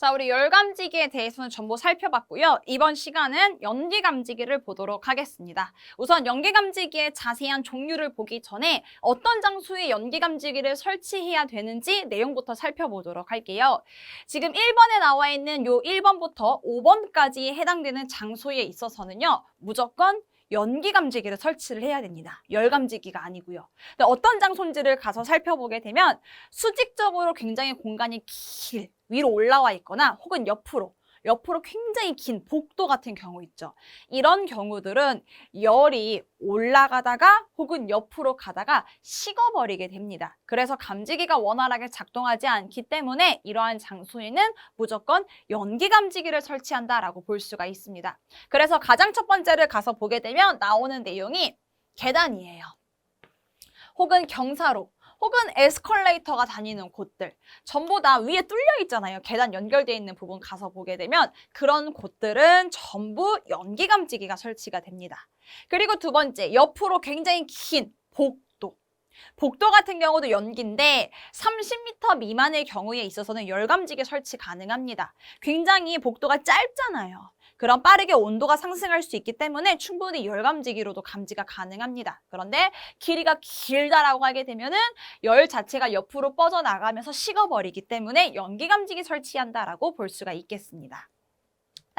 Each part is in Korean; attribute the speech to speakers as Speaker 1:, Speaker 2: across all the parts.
Speaker 1: 자, 우리 열감지기에 대해서는 전부 살펴봤고요. 이번 시간은 연기감지기를 보도록 하겠습니다. 우선 연기감지기의 자세한 종류를 보기 전에 어떤 장소에 연기감지기를 설치해야 되는지 내용부터 살펴보도록 할게요. 지금 1번에 나와 있는 요 1번부터 5번까지에 해당되는 장소에 있어서는요. 무조건 연기감지기를 설치를 해야 됩니다. 열감지기가 아니고요. 근데 어떤 장소인지를 가서 살펴보게 되면 수직적으로 굉장히 공간이 길 위로 올라와 있거나 혹은 옆으로 굉장히 긴 복도 같은 경우 있죠. 이런 경우들은 열이 올라가다가 혹은 옆으로 가다가 식어버리게 됩니다. 그래서 감지기가 원활하게 작동하지 않기 때문에 이러한 장소에는 무조건 연기감지기를 설치한다라고 볼 수가 있습니다. 그래서 가장 첫 번째를 가서 보게 되면 나오는 내용이 계단이에요. 혹은 경사로 혹은 에스컬레이터가 다니는 곳들 전부 다 위에 뚫려 있잖아요. 계단 연결되어 있는 부분 가서 보게 되면 그런 곳들은 전부 연기감지기가 설치가 됩니다. 그리고 두 번째, 옆으로 굉장히 긴 복도. 복도 같은 경우도 연기인데 30m 미만의 경우에 있어서는 열감지기 설치 가능합니다. 굉장히 복도가 짧잖아요. 그럼 빠르게 온도가 상승할 수 있기 때문에 충분히 열감지기로도 감지가 가능합니다. 그런데 길이가 길다라고 하게 되면은 열 자체가 옆으로 뻗어나가면서 식어버리기 때문에 연기감지기 설치한다라고 볼 수가 있겠습니다.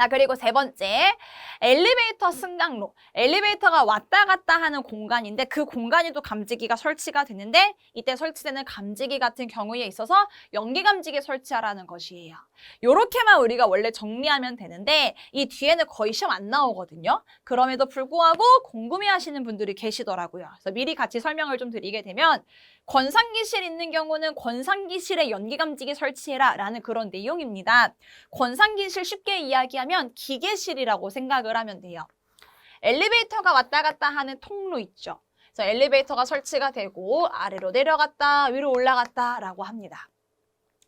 Speaker 1: 자, 그리고 세 번째, 엘리베이터 승강로. 엘리베이터가 왔다 갔다 하는 공간인데 그 공간에도 감지기가 설치가 되는데 이때 설치되는 감지기 같은 경우에 있어서 연기감지기 설치하라는 것이에요. 요렇게만 우리가 원래 정리하면 되는데 이 뒤에는 거의 시험 안 나오거든요. 그럼에도 불구하고 궁금해하시는 분들이 계시더라고요. 그래서 미리 같이 설명을 좀 드리게 되면 권상기실 있는 경우는 권상기실에 연기감지기 설치해라 라는 그런 내용입니다. 권상기실 쉽게 이야기하면 기계실이라고 생각을 하면 돼요. 엘리베이터가 왔다 갔다 하는 통로 있죠. 그래서 엘리베이터가 설치가 되고 아래로 내려갔다 위로 올라갔다 라고 합니다.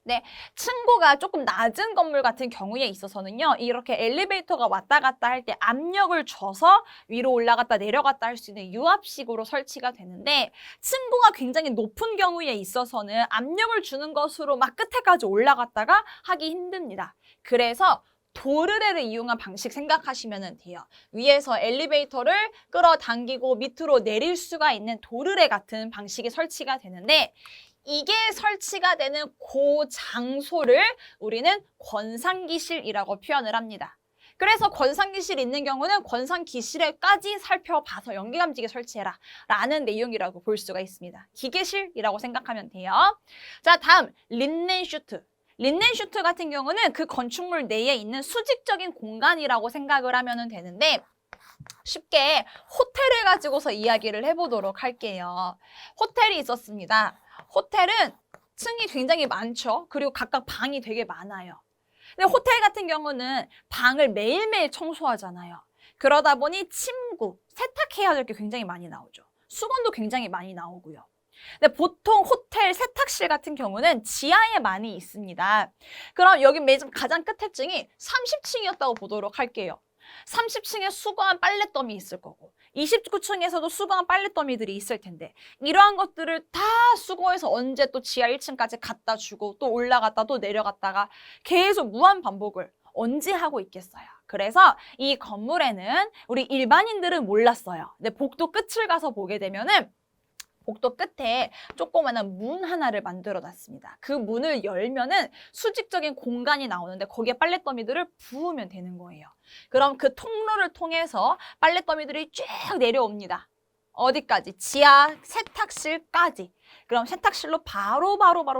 Speaker 1: 네, 층고가 조금 낮은 건물 같은 경우에 있어서는요. 이렇게 엘리베이터가 왔다 갔다 할 때 압력을 줘서 위로 올라갔다 내려갔다 할 수 있는 유압식으로 설치가 되는데 층고가 굉장히 높은 경우에 있어서는 압력을 주는 것으로 막 끝에까지 올라갔다가 하기 힘듭니다. 그래서 도르래를 이용한 방식 생각하시면 돼요. 위에서 엘리베이터를 끌어당기고 밑으로 내릴 수가 있는 도르래 같은 방식이 설치가 되는데 이게 설치가 되는 그 장소를 우리는 권상기실이라고 표현을 합니다. 그래서 권상기실 있는 경우는 권상기실에까지 살펴봐서 연기감지기 설치해라 라는 내용이라고 볼 수가 있습니다. 기계실이라고 생각하면 돼요. 자, 다음 린넨슈트. 린넨슈트 같은 경우는 그 건축물 내에 있는 수직적인 공간이라고 생각을 하면 되는데 쉽게 호텔을 가지고서 이야기를 해보도록 할게요. 호텔이 있었습니다. 호텔은 층이 굉장히 많죠. 그리고 각각 방이 되게 많아요. 근데 호텔 같은 경우는 방을 매일매일 청소하잖아요. 그러다 보니 침구, 세탁해야 될 게 굉장히 많이 나오죠. 수건도 굉장히 많이 나오고요. 근데 보통 호텔 세탁실 같은 경우는 지하에 많이 있습니다. 그럼 여기 가장 끝에 층이 30층이었다고 보도록 할게요. 30층에 수거한 빨랫더미 있을 거고 29층에서도 수거한 빨랫더미들이 있을 텐데 이러한 것들을 다 수거해서 언제 또 지하 1층까지 갖다 주고 또 올라갔다 또 내려갔다가 계속 무한 반복을 언제 하고 있겠어요. 그래서 이 건물에는 우리 일반인들은 몰랐어요. 근데 복도 끝을 가서 보게 되면은 복도 끝에 조그마한 문 하나를 만들어 놨습니다. 그 문을 열면은 수직적인 공간이 나오는데 거기에 빨랫더미들을 부으면 되는 거예요. 그럼 그 통로를 통해서 빨랫더미들이 쭉 내려옵니다. 어디까지? 지하 세탁실까지. 그럼 세탁실로 바로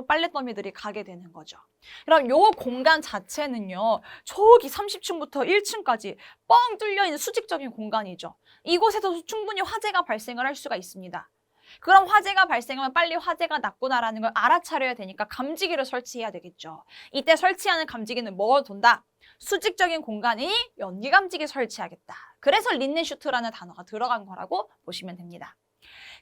Speaker 1: 빨랫더미들이 가게 되는 거죠. 그럼 요 공간 자체는요. 저기 30층부터 1층까지 뻥 뚫려 있는 수직적인 공간이죠. 이곳에서 충분히 화재가 발생을 할 수가 있습니다. 그럼 화재가 발생하면 빨리 화재가 났구나라는 걸 알아차려야 되니까 감지기를 설치해야 되겠죠. 이때 설치하는 감지기는 뭐가 돈다? 수직적인 공간이 연기감지기 설치하겠다. 그래서 린넨슈트라는 단어가 들어간 거라고 보시면 됩니다.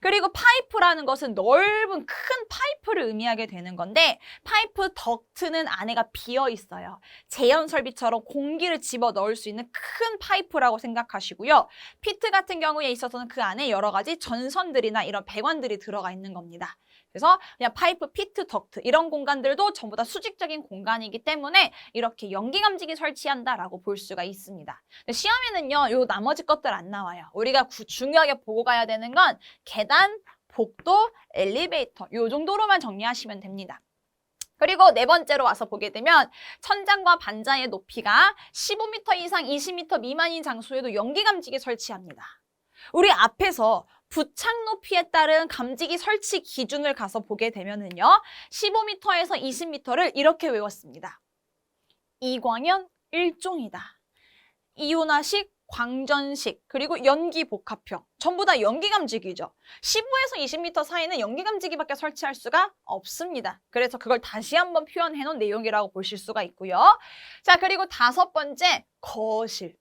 Speaker 1: 그리고 파이프라는 것은 넓은 큰 파이프를 의미하게 되는 건데 파이프 덕트는 안에가 비어 있어요. 제연 설비처럼 공기를 집어 넣을 수 있는 큰 파이프라고 생각하시고요. 피트 같은 경우에 있어서는 그 안에 여러 가지 전선들이나 이런 배관들이 들어가 있는 겁니다. 그래서 그냥 파이프, 피트, 덕트 이런 공간들도 전부 다 수직적인 공간이기 때문에 이렇게 연기 감지기 설치한다라고 볼 수가 있습니다. 시험에는요, 요 나머지 것들 안 나와요. 우리가 중요하게 보고 가야 되는 건 계단, 복도, 엘리베이터 요 정도로만 정리하시면 됩니다. 그리고 네 번째로 와서 보게 되면 천장과 반자의 높이가 15m 이상 20m 미만인 장소에도 연기 감지기 설치합니다. 우리 앞에서 부착 높이에 따른 감지기 설치 기준을 가서 보게 되면은요. 15m에서 20m를 이렇게 외웠습니다. 이광현 1종이다. 이온화식, 광전식, 그리고 연기복합형. 전부 다 연기감지기죠. 15에서 20m 사이는 연기감지기밖에 설치할 수가 없습니다. 그래서 그걸 다시 한번 표현해 놓은 내용이라고 보실 수가 있고요. 자, 그리고 다섯 번째, 거실.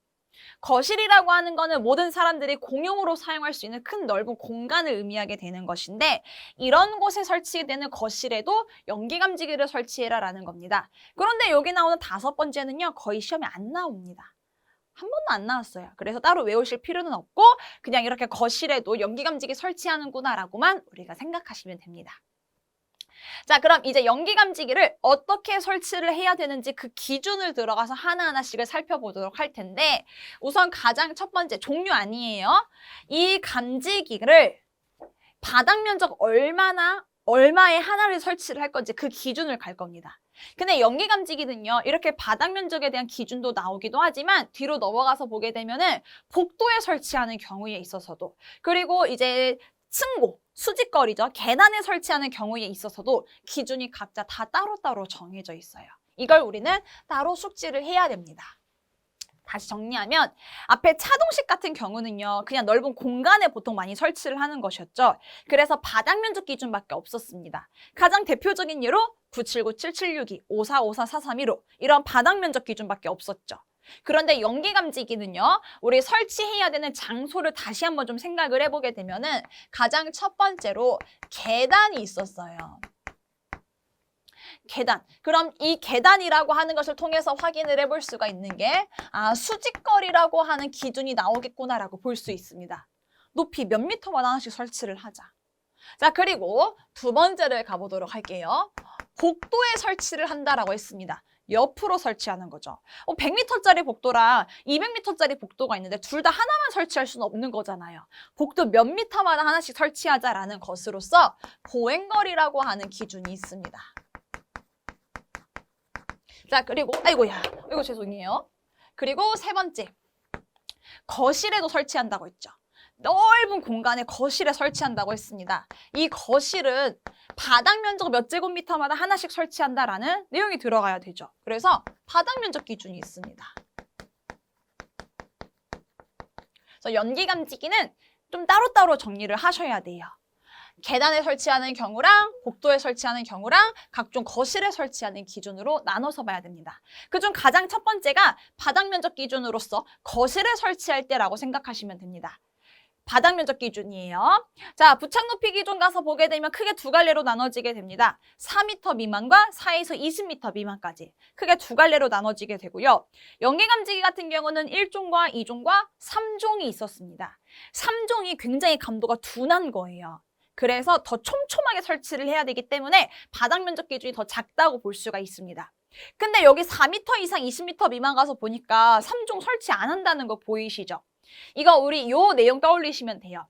Speaker 1: 거실이라고 하는 거는 모든 사람들이 공용으로 사용할 수 있는 큰 넓은 공간을 의미하게 되는 것인데 이런 곳에 설치되는 거실에도 연기감지기를 설치해라라는 겁니다. 그런데 여기 나오는 다섯 번째는요. 거의 시험에 안 나옵니다. 한 번도 안 나왔어요. 그래서 따로 외우실 필요는 없고 그냥 이렇게 거실에도 연기감지기 설치하는구나라고만 우리가 생각하시면 됩니다. 자, 그럼 이제 연기감지기를 어떻게 설치를 해야 되는지 그 기준을 들어가서 하나하나씩을 살펴보도록 할 텐데 우선 가장 첫 번째 종류 아니에요. 이 감지기를 바닥 면적 얼마에 하나를 설치를 할 건지 그 기준을 갈 겁니다. 근데 연기감지기는요. 이렇게 바닥 면적에 대한 기준도 나오기도 하지만 뒤로 넘어가서 보게 되면은 복도에 설치하는 경우에 있어서도 그리고 이제 층고, 수직거리죠. 계단에 설치하는 경우에 있어서도 기준이 각자 다 따로따로 정해져 있어요. 이걸 우리는 따로 숙지를 해야 됩니다. 다시 정리하면 앞에 차동식 같은 경우는요. 그냥 넓은 공간에 보통 많이 설치를 하는 것이었죠. 그래서 바닥 면적 기준밖에 없었습니다. 가장 대표적인 예로 979-7762, 5454-4315 이런 바닥 면적 기준밖에 없었죠. 그런데 연기감지기는요. 우리 설치해야 되는 장소를 다시 한번 좀 생각을 해보게 되면은 가장 첫 번째로 계단이 있었어요. 계단. 그럼 이 계단이라고 하는 것을 통해서 확인을 해볼 수가 있는 게 수직거리라고 하는 기준이 나오겠구나라고 볼 수 있습니다. 높이 몇 미터마다 하나씩 설치를 하자. 자, 그리고 두 번째를 가보도록 할게요. 복도에 설치를 한다라고 했습니다. 옆으로 설치하는 거죠. 100m짜리 복도랑 200m짜리 복도가 있는데 둘 다 하나만 설치할 수는 없는 거잖아요. 복도 몇 미터마다 하나씩 설치하자라는 것으로서 보행거리라고 하는 기준이 있습니다. 자, 그리고 이거 죄송해요. 그리고 세 번째, 거실에도 설치한다고 했죠. 넓은 공간에 거실에 설치한다고 했습니다. 이 거실은 바닥 면적 몇 제곱미터마다 하나씩 설치한다라는 내용이 들어가야 되죠. 그래서 바닥 면적 기준이 있습니다. 그래서 연기감지기는 좀 따로따로 정리를 하셔야 돼요. 계단에 설치하는 경우랑 복도에 설치하는 경우랑 각종 거실에 설치하는 기준으로 나눠서 봐야 됩니다. 그중 가장 첫 번째가 바닥 면적 기준으로서 거실에 설치할 때라고 생각하시면 됩니다. 바닥 면적 기준이에요. 자, 부착 높이 기준 가서 보게 되면 크게 두 갈래로 나눠지게 됩니다. 4m 미만과 4에서 20m 미만까지 크게 두 갈래로 나눠지게 되고요. 연기감지기 같은 경우는 1종과 2종과 3종이 있었습니다. 3종이 굉장히 감도가 둔한 거예요. 그래서 더 촘촘하게 설치를 해야 되기 때문에 바닥 면적 기준이 더 작다고 볼 수가 있습니다. 근데 여기 4m 이상 20m 미만 가서 보니까 3종 설치 안 한다는 거 보이시죠? 이거 우리 요 내용 떠올리시면 돼요.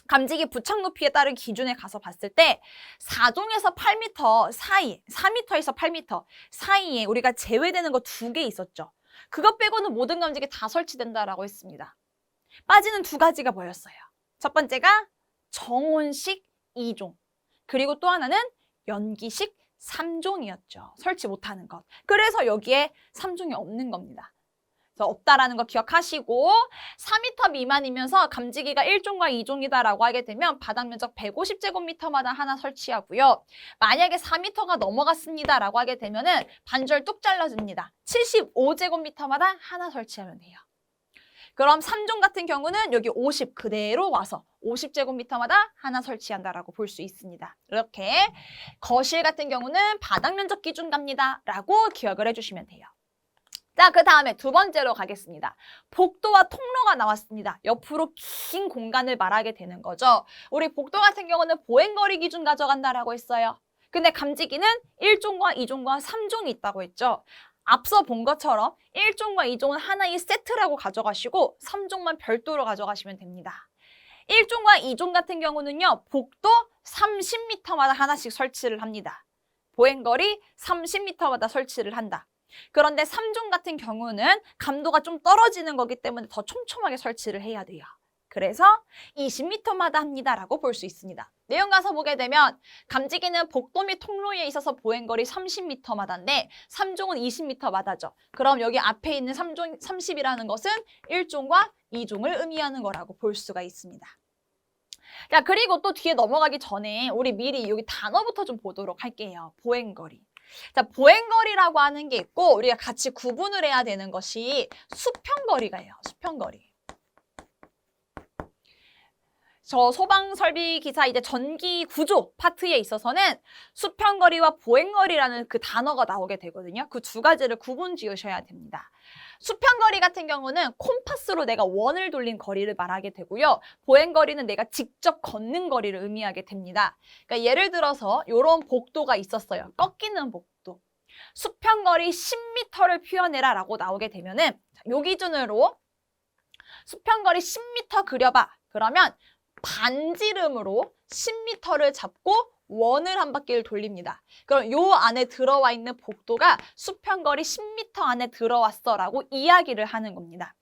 Speaker 1: 감지기 부착 높이에 따른 기준에 가서 봤을 때 4종에서 8m 사이, 4m에서 8m 사이에 우리가 제외되는 거 2개 있었죠. 그것 빼고는 모든 감지기 다 설치된다라고 했습니다. 빠지는 두 가지가 뭐였어요? 첫 번째가 정온식 2종, 그리고 또 하나는 연기식 3종이었죠. 설치 못하는 것. 그래서 여기에 3종이 없는 겁니다. 그래서 없다라는 거 기억하시고 4m 미만이면서 감지기가 1종과 2종이다라고 하게 되면 바닥 면적 150제곱미터마다 하나 설치하고요. 만약에 4m가 넘어갔습니다라고 하게 되면은 반절 뚝 잘라줍니다. 75제곱미터마다 하나 설치하면 돼요. 그럼 3종 같은 경우는 여기 50 그대로 와서 50제곱미터마다 하나 설치한다라고 볼 수 있습니다. 이렇게 거실 같은 경우는 바닥 면적 기준 갑니다 라고 기억을 해주시면 돼요. 자, 그 다음에 두 번째로 가겠습니다. 복도와 통로가 나왔습니다. 옆으로 긴 공간을 말하게 되는 거죠. 우리 복도 같은 경우는 보행거리 기준 가져간다라고 했어요. 근데 감지기는 1종과 2종과 3종이 있다고 했죠. 앞서 본 것처럼 1종과 2종은 하나의 세트라고 가져가시고 3종만 별도로 가져가시면 됩니다. 1종과 2종 같은 경우는요. 복도 30m마다 하나씩 설치를 합니다. 보행거리 30m마다 설치를 한다. 그런데 3종 같은 경우는 감도가 좀 떨어지는 거기 때문에 더 촘촘하게 설치를 해야 돼요. 그래서 20m마다 합니다라고 볼 수 있습니다. 내용 가서 보게 되면 감지기는 복도 및 통로에 있어서 보행거리 30m마다인데 3종은 20m마다죠. 그럼 여기 앞에 있는 3종 30이라는 것은 1종과 2종을 의미하는 거라고 볼 수가 있습니다. 자, 그리고 또 뒤에 넘어가기 전에 우리 미리 여기 단어부터 좀 보도록 할게요. 보행거리. 자, 보행거리라고 하는 게 있고 우리가 같이 구분을 해야 되는 것이 수평거리가예요. 수평거리. 저 소방설비기사 이제 전기 구조 파트에 있어서는 수평거리와 보행거리라는 그 단어가 나오게 되거든요. 그 두 가지를 구분 지으셔야 됩니다. 수평거리 같은 경우는 콤파스로 내가 원을 돌린 거리를 말하게 되고요. 보행거리는 내가 직접 걷는 거리를 의미하게 됩니다. 그러니까 예를 들어서 이런 복도가 있었어요. 꺾이는 복도. 수평거리 10m를 표현해라 라고 나오게 되면은 요 기준으로 수평거리 10m 그려봐. 그러면 반지름으로 10m를 잡고 원을 한 바퀴를 돌립니다. 그럼 요 안에 들어와 있는 복도가 수평거리 10m 안에 들어왔어 라고 이야기를 하는 겁니다.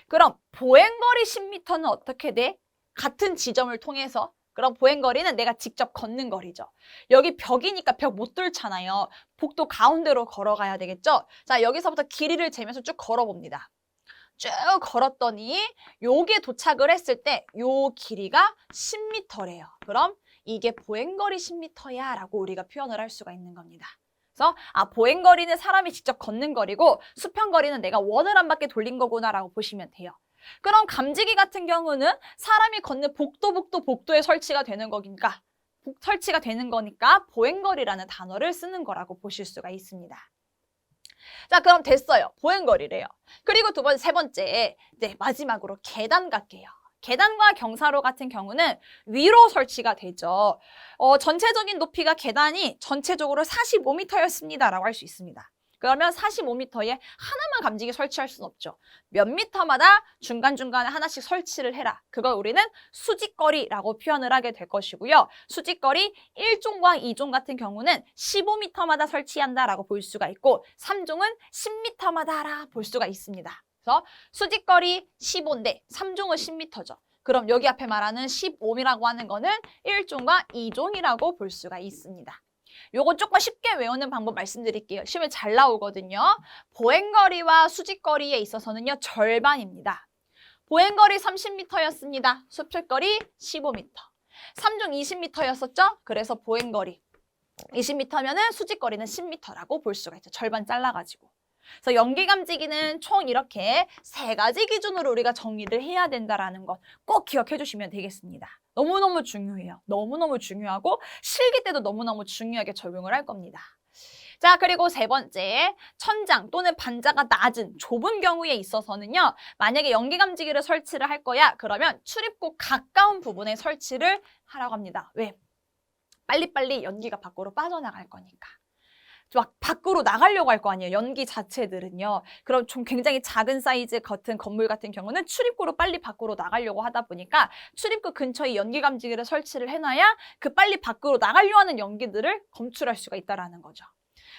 Speaker 1: 그럼 보행거리 10m는 어떻게 돼? 같은 지점을 통해서. 그럼 보행거리는 내가 직접 걷는 거리죠. 여기 벽이니까 벽 못 뚫잖아요. 복도 가운데로 걸어가야 되겠죠? 자, 여기서부터 길이를 재면서 쭉 걸어봅니다. 쭉 걸었더니 요게 도착을 했을 때 요 길이가 10m래요. 그럼 이게 보행거리 10m야 라고 우리가 표현을 할 수가 있는 겁니다. 그래서 보행거리는 사람이 직접 걷는 거리고 수평거리는 내가 원을 한 바퀴 돌린 거구나 라고 보시면 돼요. 그럼 감지기 같은 경우는 사람이 걷는 복도에 설치가 되는 거니까 보행거리라는 단어를 쓰는 거라고 보실 수가 있습니다. 자, 그럼 됐어요. 보행거리래요. 그리고 세 번째, 마지막으로 계단 갈게요. 계단과 경사로 같은 경우는 위로 설치가 되죠. 전체적인 높이가 계단이 전체적으로 45m였습니다. 라고 할 수 있습니다. 그러면 45m에 하나만 감지기 설치할 수는 없죠. 몇 미터마다 중간중간에 하나씩 설치를 해라. 그걸 우리는 수직거리라고 표현을 하게 될 것이고요. 수직거리 1종과 2종 같은 경우는 15m마다 설치한다라고 볼 수가 있고 3종은 10m마다라 볼 수가 있습니다. 그래서 수직거리 15인데 3종은 10m죠. 그럼 여기 앞에 말하는 15이라고 하는 거는 1종과 2종이라고 볼 수가 있습니다. 요거 조금 쉽게 외우는 방법 말씀드릴게요. 시험에 잘 나오거든요. 보행거리와 수직거리에 있어서는요. 절반입니다. 보행거리 30m였습니다. 수직거리 15m. 3종 20m였었죠? 그래서 보행거리 20m면은 수직거리는 10m라고 볼 수가 있죠. 절반 잘라가지고. 그래서 연기감지기는 총 이렇게 3가지 기준으로 우리가 정리를 해야 된다는 것 꼭 기억해 주시면 되겠습니다. 너무너무 중요해요. 너무너무 중요하고 실기 때도 너무너무 중요하게 적용을 할 겁니다. 자, 그리고 세 번째, 천장 또는 반자가 낮은 좁은 경우에 있어서는요. 만약에 연기감지기를 설치를 할 거야. 그러면 출입구 가까운 부분에 설치를 하라고 합니다. 왜? 빨리빨리 연기가 밖으로 빠져나갈 거니까. 막 밖으로 나가려고 할 거 아니에요. 연기 자체들은요. 그럼 좀 굉장히 작은 사이즈 같은 건물 같은 경우는 출입구로 빨리 밖으로 나가려고 하다 보니까 출입구 근처에 연기 감지기를 설치를 해놔야 그 빨리 밖으로 나가려 하는 연기들을 검출할 수가 있다는 거죠.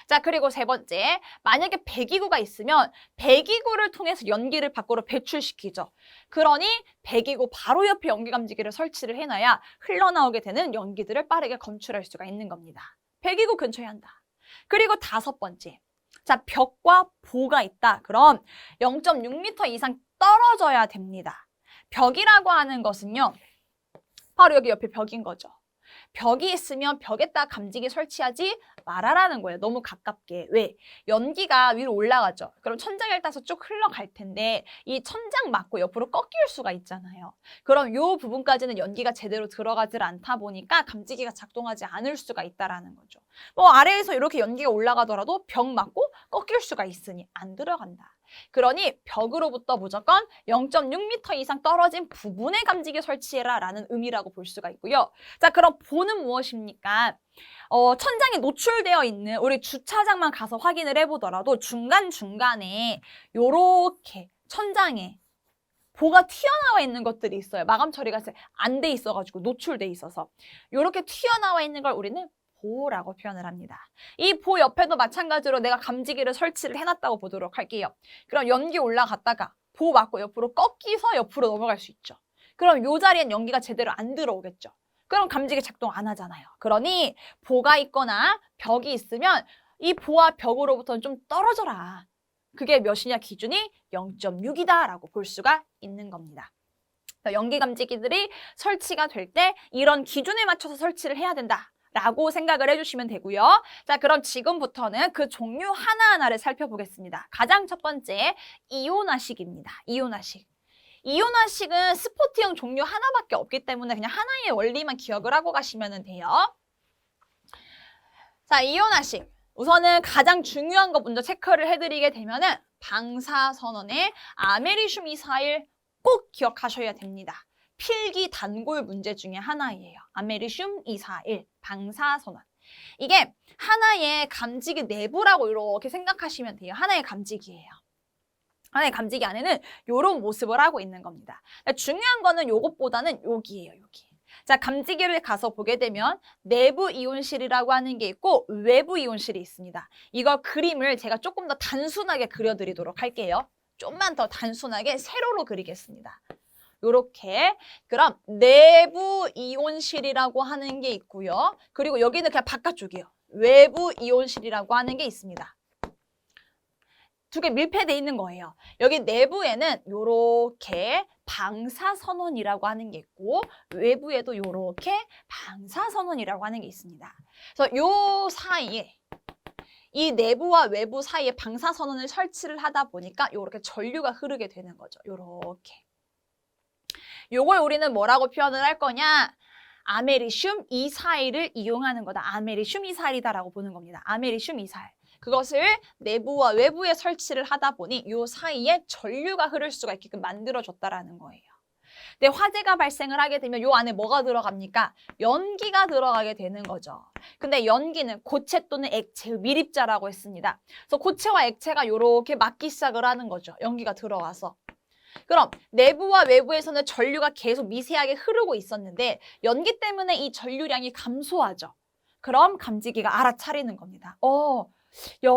Speaker 1: 자, 그리고 세 번째, 만약에 배기구가 있으면 배기구를 통해서 연기를 밖으로 배출시키죠. 그러니 배기구 바로 옆에 연기 감지기를 설치를 해놔야 흘러나오게 되는 연기들을 빠르게 검출할 수가 있는 겁니다. 배기구 근처에 한다. 그리고 5번째, 자, 벽과 보가 있다. 그럼 0.6m 이상 떨어져야 됩니다. 벽이라고 하는 것은요, 바로 여기 옆에 벽인 거죠. 벽이 있으면 벽에다 감지기 설치하지 말아라는 거예요. 너무 가깝게. 왜? 연기가 위로 올라가죠. 그럼 천장에 따라서 쭉 흘러갈 텐데 이 천장 맞고 옆으로 꺾일 수가 있잖아요. 그럼 요 부분까지는 연기가 제대로 들어가질 않다 보니까 감지기가 작동하지 않을 수가 있다라는 거죠. 뭐 아래에서 이렇게 연기가 올라가더라도 벽 맞고 꺾일 수가 있으니 안 들어간다. 그러니 벽으로부터 무조건 0.6m 이상 떨어진 부분에 감지기 설치해라 라는 의미라고 볼 수가 있고요. 자, 그럼 보는 무엇입니까? 천장에 노출되어 있는 우리 주차장만 가서 확인을 해보더라도 중간중간에 요렇게 천장에 보가 튀어나와 있는 것들이 있어요. 마감 처리가 안 돼 있어가지고 노출돼 있어서 요렇게 튀어나와 있는 걸 우리는 보라고 표현을 합니다. 이 보 옆에도 마찬가지로 내가 감지기를 설치를 해놨다고 보도록 할게요. 그럼 연기 올라갔다가 보 맞고 옆으로 꺾이서 옆으로 넘어갈 수 있죠. 그럼 요 자리엔 연기가 제대로 안 들어오겠죠. 그럼 감지기 작동 안 하잖아요. 그러니 보가 있거나 벽이 있으면 이 보와 벽으로부터는 좀 떨어져라. 그게 몇이냐 기준이 0.6이다 라고 볼 수가 있는 겁니다. 연기 감지기들이 설치가 될 때 이런 기준에 맞춰서 설치를 해야 된다. 라고 생각을 해주시면 되고요. 자, 그럼 지금부터는 그 종류 하나하나를 살펴보겠습니다. 가장 첫 번째, 이온화식입니다. 이온화식. 이온화식은 스포트형 종류 하나밖에 없기 때문에 그냥 하나의 원리만 기억을 하고 가시면 돼요. 자, 이온화식. 우선은 가장 중요한 거 먼저 체크를 해드리게 되면은 방사선언의 아메리슘 이사일 꼭 기억하셔야 됩니다. 필기 단골 문제 중에 하나예요. 아메리슘 이사일 방사선언. 이게 하나의 감지기 내부라고 이렇게 생각하시면 돼요. 하나의 감지기예요. 하나의 감지기 안에는 이런 모습을 하고 있는 겁니다. 중요한 거는 요것보다는 여기예요. 여기. 자, 감지기를 가서 보게 되면 내부 이온실이라고 하는 게 있고 외부 이온실이 있습니다. 이거 그림을 제가 조금 더 단순하게 그려드리도록 할게요. 좀만 더 단순하게 세로로 그리겠습니다. 요렇게. 그럼 내부 이온실이라고 하는 게 있고요. 그리고 여기는 그냥 바깥쪽이에요. 외부 이온실이라고 하는 게 있습니다. 두 개 밀폐돼 있는 거예요. 여기 내부에는 요렇게 방사선언이라고 하는 게 있고 외부에도 요렇게 방사선언이라고 하는 게 있습니다. 그래서 요 사이에 이 내부와 외부 사이에 방사선언을 설치를 하다 보니까 요렇게 전류가 흐르게 되는 거죠. 요렇게. 요걸 우리는 뭐라고 표현을 할 거냐? 아메리슘 이사일을 이용하는 거다. 아메리슘 이사일이다라고 보는 겁니다. 아메리슘 이사일. 그것을 내부와 외부에 설치를 하다 보니 요 사이에 전류가 흐를 수가 있게끔 만들어줬다라는 거예요. 근데 화재가 발생을 하게 되면 요 안에 뭐가 들어갑니까? 연기가 들어가게 되는 거죠. 근데 연기는 고체 또는 액체, 밀입자라고 했습니다. 그래서 고체와 액체가 요렇게 맞기 시작을 하는 거죠. 연기가 들어와서. 그럼 내부와 외부에서는 전류가 계속 미세하게 흐르고 있었는데 연기 때문에 이 전류량이 감소하죠. 그럼 감지기가 알아차리는 겁니다.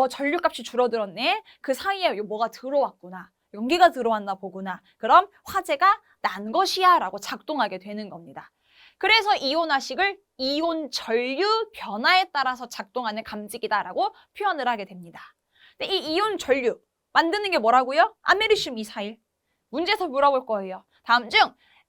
Speaker 1: 전류값이 줄어들었네. 그 사이에 뭐가 들어왔구나. 연기가 들어왔나 보구나. 그럼 화재가 난 것이야 라고 작동하게 되는 겁니다. 그래서 이온화식을 이온 전류 변화에 따라서 작동하는 감지기다라고 표현을 하게 됩니다. 근데 이 이온 전류 만드는 게 뭐라고요? 아메리슘 이사일. 문제에서 물어볼 거예요. 다음 중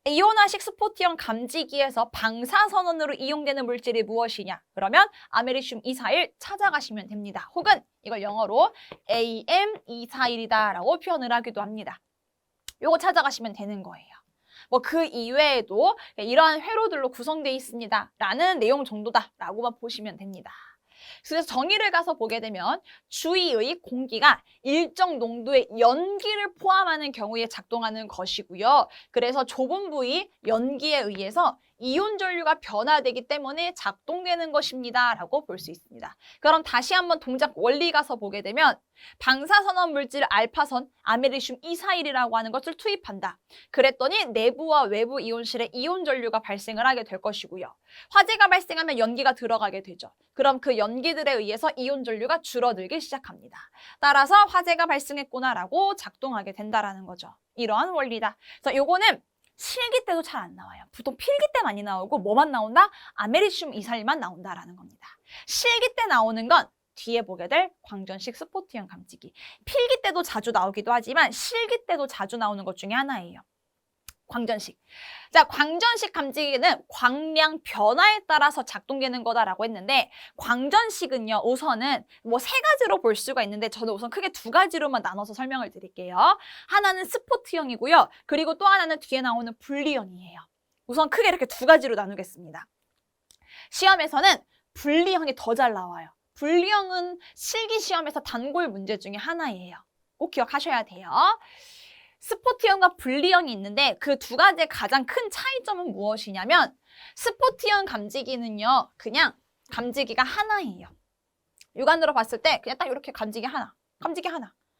Speaker 1: 이온화식 스포트형 감지기에서 방사선언으로 이용되는 물질이 무엇이냐? 그러면 아메리슘 이사일 찾아가시면 됩니다. 혹은 이걸 영어로 AM241이다 라고 표현을 하기도 합니다. 요거 찾아가시면 되는 거예요. 뭐 그 이외에도 이러한 회로들로 구성되어 있습니다 라는 내용 정도다 라고만 보시면 됩니다. 그래서 정의를 가서 보게 되면 주위의 공기가 일정 농도의 연기를 포함하는 경우에 작동하는 것이고요. 그래서 좁은 부위 연기에 의해서 이온 전류가 변화되기 때문에 작동되는 것입니다 라고 볼 수 있습니다. 그럼 다시 한번 동작 원리 가서 보게 되면 방사선언 물질 알파선 아메리슘 이사일이라고 하는 것을 투입한다. 그랬더니 내부와 외부 이온실에 이온 전류가 발생을 하게 될 것이고요. 화재가 발생하면 연기가 들어가게 되죠. 그럼 그 연기들에 의해서 이온 전류가 줄어들기 시작합니다. 따라서 화재가 발생했구나라고 작동하게 된다라는 거죠. 이러한 원리다. 그래서 요거는 실기 때도 잘 안 나와요. 보통 필기 때 많이 나오고 뭐만 나온다? 아메리슘 이사일만 나온다라는 겁니다. 실기 때 나오는 건 뒤에 보게 될 광전식 스포트형 감지기. 필기 때도 자주 나오기도 하지만 실기 때도 자주 나오는 것 중에 하나예요. 광전식. 자, 광전식 감지기는 광량 변화에 따라서 작동되는 거다라고 했는데 광전식은요, 우선은 뭐 세 가지로 볼 수가 있는데 저는 우선 크게 두 가지로만 나눠서 설명을 드릴게요. 하나는 스포트형이고요. 그리고 또 하나는 뒤에 나오는 분리형이에요. 우선 크게 이렇게 두 가지로 나누겠습니다. 시험에서는 분리형이 더 잘 나와요. 분리형은 실기 시험에서 단골 문제 중에 하나예요. 꼭 기억하셔야 돼요. 스포트형과 분리형이 있는데 그 두 가지의 가장 큰 차이점은 무엇이냐면 스포트형 감지기는요, 그냥 감지기가 하나예요. 육안으로 봤을 때 그냥 딱 이렇게 감지기 하나,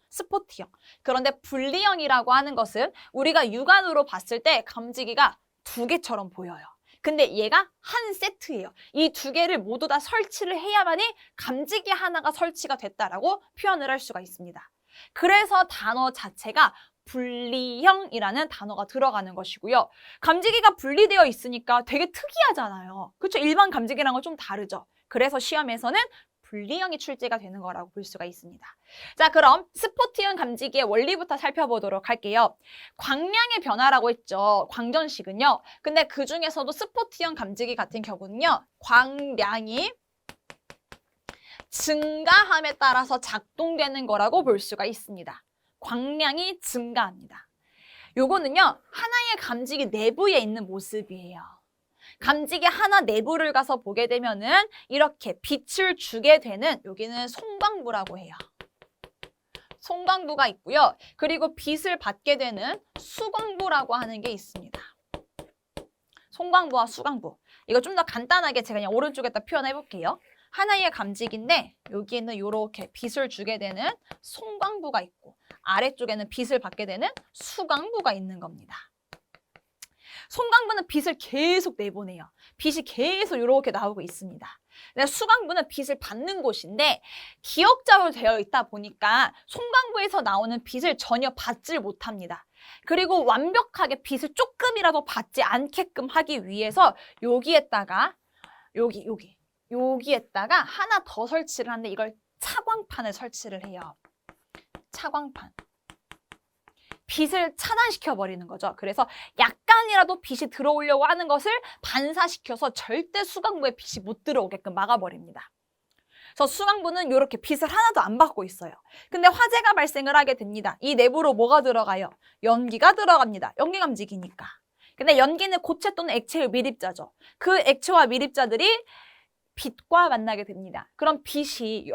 Speaker 1: 스포트형. 그런데 분리형이라고 하는 것은 우리가 육안으로 봤을 때 감지기가 두 개처럼 보여요. 근데 얘가 한 세트예요. 이 두 개를 모두 다 설치를 해야만이 감지기 하나가 설치가 됐다라고 표현을 할 수가 있습니다. 그래서 단어 자체가 분리형이라는 단어가 들어가는 것이고요. 감지기가 분리되어 있으니까 되게 특이하잖아요. 그렇죠? 일반 감지기랑은 좀 다르죠. 그래서 시험에서는 분리형이 출제가 되는 거라고 볼 수가 있습니다. 자, 그럼 스포트형 감지기의 원리부터 살펴보도록 할게요. 광량의 변화라고 했죠. 광전식은요. 근데 그 중에서도 스포트형 감지기 같은 경우는요, 광량이 증가함에 따라서 작동되는 거라고 볼 수가 있습니다. 광량이 증가합니다. 요거는요, 하나의 감지기 내부에 있는 모습이에요. 감지기 하나 내부를 가서 보게 되면은 이렇게 빛을 주게 되는, 여기는 송광부라고 해요. 송광부가 있고요. 그리고 빛을 받게 되는 수광부라고 하는 게 있습니다. 송광부와 수광부. 이거 좀 더 간단하게 제가 그냥 오른쪽에다 표현해 볼게요. 하나의 감지기인데 여기에는 이렇게 빛을 주게 되는 송광부가 있고 아래쪽에는 빛을 받게 되는 수광부가 있는 겁니다. 송광부는 빛을 계속 내보내요. 빛이 계속 이렇게 나오고 있습니다. 근데 수광부는 빛을 받는 곳인데 기역자로 되어 있다 보니까 송광부에서 나오는 빛을 전혀 받질 못합니다. 그리고 완벽하게 빛을 조금이라도 받지 않게끔 하기 위해서 여기에다가 여기에다가 하나 더 설치를 하는데 이걸 차광판을 설치를 해요. 차광판. 빛을 차단시켜 버리는 거죠. 그래서 약간이라도 빛이 들어오려고 하는 것을 반사시켜서 절대 수광부에 빛이 못 들어오게끔 막아버립니다. 그래서 수광부는 이렇게 빛을 하나도 안 받고 있어요. 근데 화재가 발생을 하게 됩니다. 이 내부로 뭐가 들어가요? 연기가 들어갑니다. 연기 감지기니까. 근데 연기는 고체 또는 액체의 밀입자죠. 그 액체와 밀입자들이 빛과 만나게 됩니다. 그럼 빛이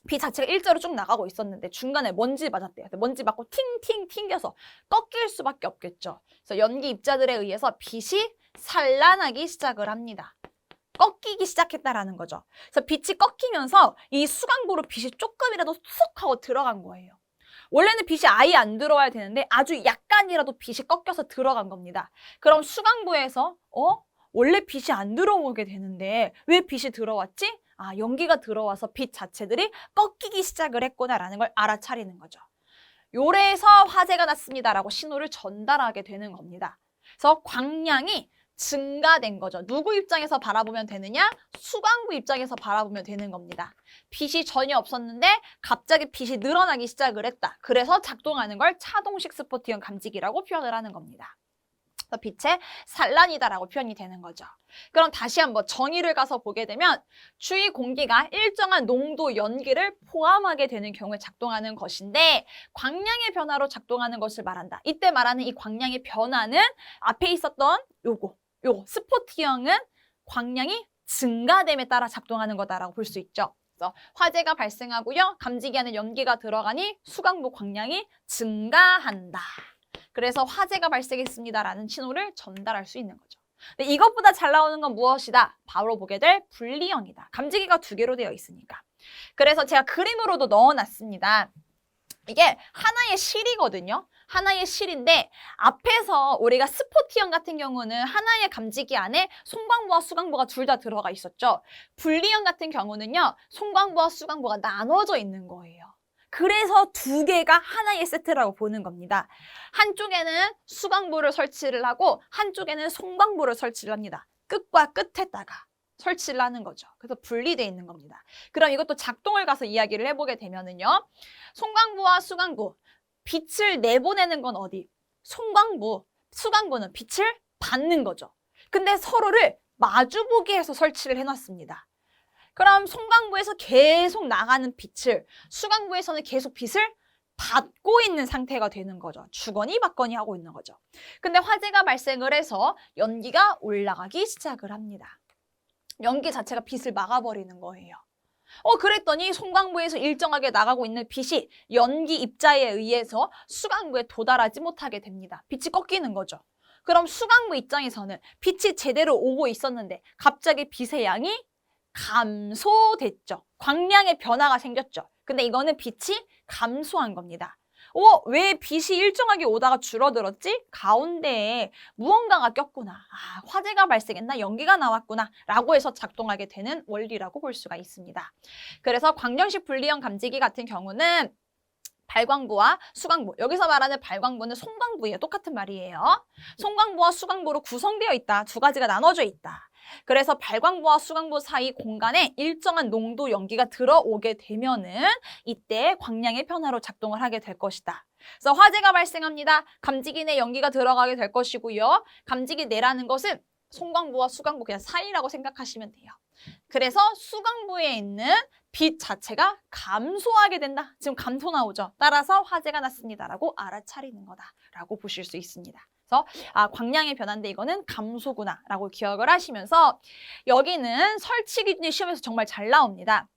Speaker 1: 빛 자체가 일자로 쭉 나가고 있었는데 중간에 먼지 맞았대요. 먼지 맞고 팅팅 튕겨서 꺾일 수밖에 없겠죠. 그래서 연기 입자들에 의해서 빛이 산란하기 시작을 합니다. 꺾이기 시작했다라는 거죠. 그래서 빛이 꺾이면서 이 수광부로 빛이 조금이라도 쑥 하고 들어간 거예요. 원래는 빛이 아예 안 들어와야 되는데 아주 약간이라도 빛이 꺾여서 들어간 겁니다. 그럼 수광부에서 원래 빛이 안 들어오게 되는데 왜 빛이 들어왔지? 아, 연기가 들어와서 빛 자체들이 꺾이기 시작을 했구나라는 걸 알아차리는 거죠. 요래서 화재가 났습니다라고 신호를 전달하게 되는 겁니다. 그래서 광량이 증가된 거죠. 누구 입장에서 바라보면 되느냐? 수광부 입장에서 바라보면 되는 겁니다. 빛이 전혀 없었는데 갑자기 빛이 늘어나기 시작을 했다. 그래서 작동하는 걸 차동식 스포트형 감지기라고 표현을 하는 겁니다. 빛의 산란이다라고 표현이 되는 거죠. 그럼 다시 한번 정의를 가서 보게 되면 주위 공기가 일정한 농도 연기를 포함하게 되는 경우에 작동하는 것인데 광량의 변화로 작동하는 것을 말한다. 이때 말하는 이 광량의 변화는 앞에 있었던 요거 스포트형은 광량이 증가됨에 따라 작동하는 거다라고 볼 수 있죠. 그래서 화재가 발생하고요. 감지기 안에 연기가 들어가니 수광부 광량이 증가한다. 그래서 화재가 발생했습니다라는 신호를 전달할 수 있는 거죠. 근데 이것보다 잘 나오는 건 무엇이다? 바로 보게 될 분리형이다. 감지기가 두 개로 되어 있으니까. 그래서 제가 그림으로도 넣어놨습니다. 이게 하나의 실이거든요. 하나의 실인데 앞에서 우리가 스포트형 같은 경우는 하나의 감지기 안에 송광부와 수광부가 둘 다 들어가 있었죠. 분리형 같은 경우는요. 송광부와 수광부가 나눠져 있는 거예요. 그래서 두 개가 하나의 세트라고 보는 겁니다. 한쪽에는 수광부를 설치를 하고 한쪽에는 송광부를 설치를 합니다. 끝과 끝에다가 설치를 하는 거죠. 그래서 분리되어 있는 겁니다. 그럼 이것도 작동을 가서 이야기를 해보게 되면은요. 송광부와 수광부, 빛을 내보내는 건 어디? 송광부. 수강부는 빛을 받는 거죠. 근데 서로를 마주보게 해서 설치를 해놨습니다. 그럼 송광부에서 계속 나가는 빛을 수강부에서는 계속 빛을 받고 있는 상태가 되는 거죠. 주거니 받거니 하고 있는 거죠. 근데 화재가 발생을 해서 연기가 올라가기 시작을 합니다. 연기 자체가 빛을 막아버리는 거예요. 그랬더니 송광부에서 일정하게 나가고 있는 빛이 연기 입자에 의해서 수강부에 도달하지 못하게 됩니다. 빛이 꺾이는 거죠. 그럼 수강부 입장에서는 빛이 제대로 오고 있었는데 갑자기 빛의 양이 감소됐죠. 광량의 변화가 생겼죠. 근데 이거는 빛이 감소한 겁니다. 왜 빛이 일정하게 오다가 줄어들었지? 가운데에 무언가가 꼈구나. 화재가 발생했나? 연기가 나왔구나. 라고 해서 작동하게 되는 원리라고 볼 수가 있습니다. 그래서 광전식 분리형 감지기 같은 경우는 발광부와 수광부, 여기서 말하는 발광부는 송광부예요. 똑같은 말이에요. 송광부와 수광부로 구성되어 있다. 두 가지가 나눠져 있다. 그래서 발광부와 수광부 사이 공간에 일정한 농도 연기가 들어오게 되면은 이때 광량의 변화로 작동을 하게 될 것이다. 그래서 화재가 발생합니다. 감지기 내 연기가 들어가게 될 것이고요. 감지기 내라는 것은 송광부와 수광부 그냥 사이라고 생각하시면 돼요. 그래서 수광부에 있는 빛 자체가 감소하게 된다. 지금 감소 나오죠. 따라서 화재가 났습니다라고 알아차리는 거다라고 보실 수 있습니다. 그래서 광량의 변화인데 이거는 감소구나라고 기억을 하시면서 여기는 설치 기준이 시험에서 정말 잘 나옵니다.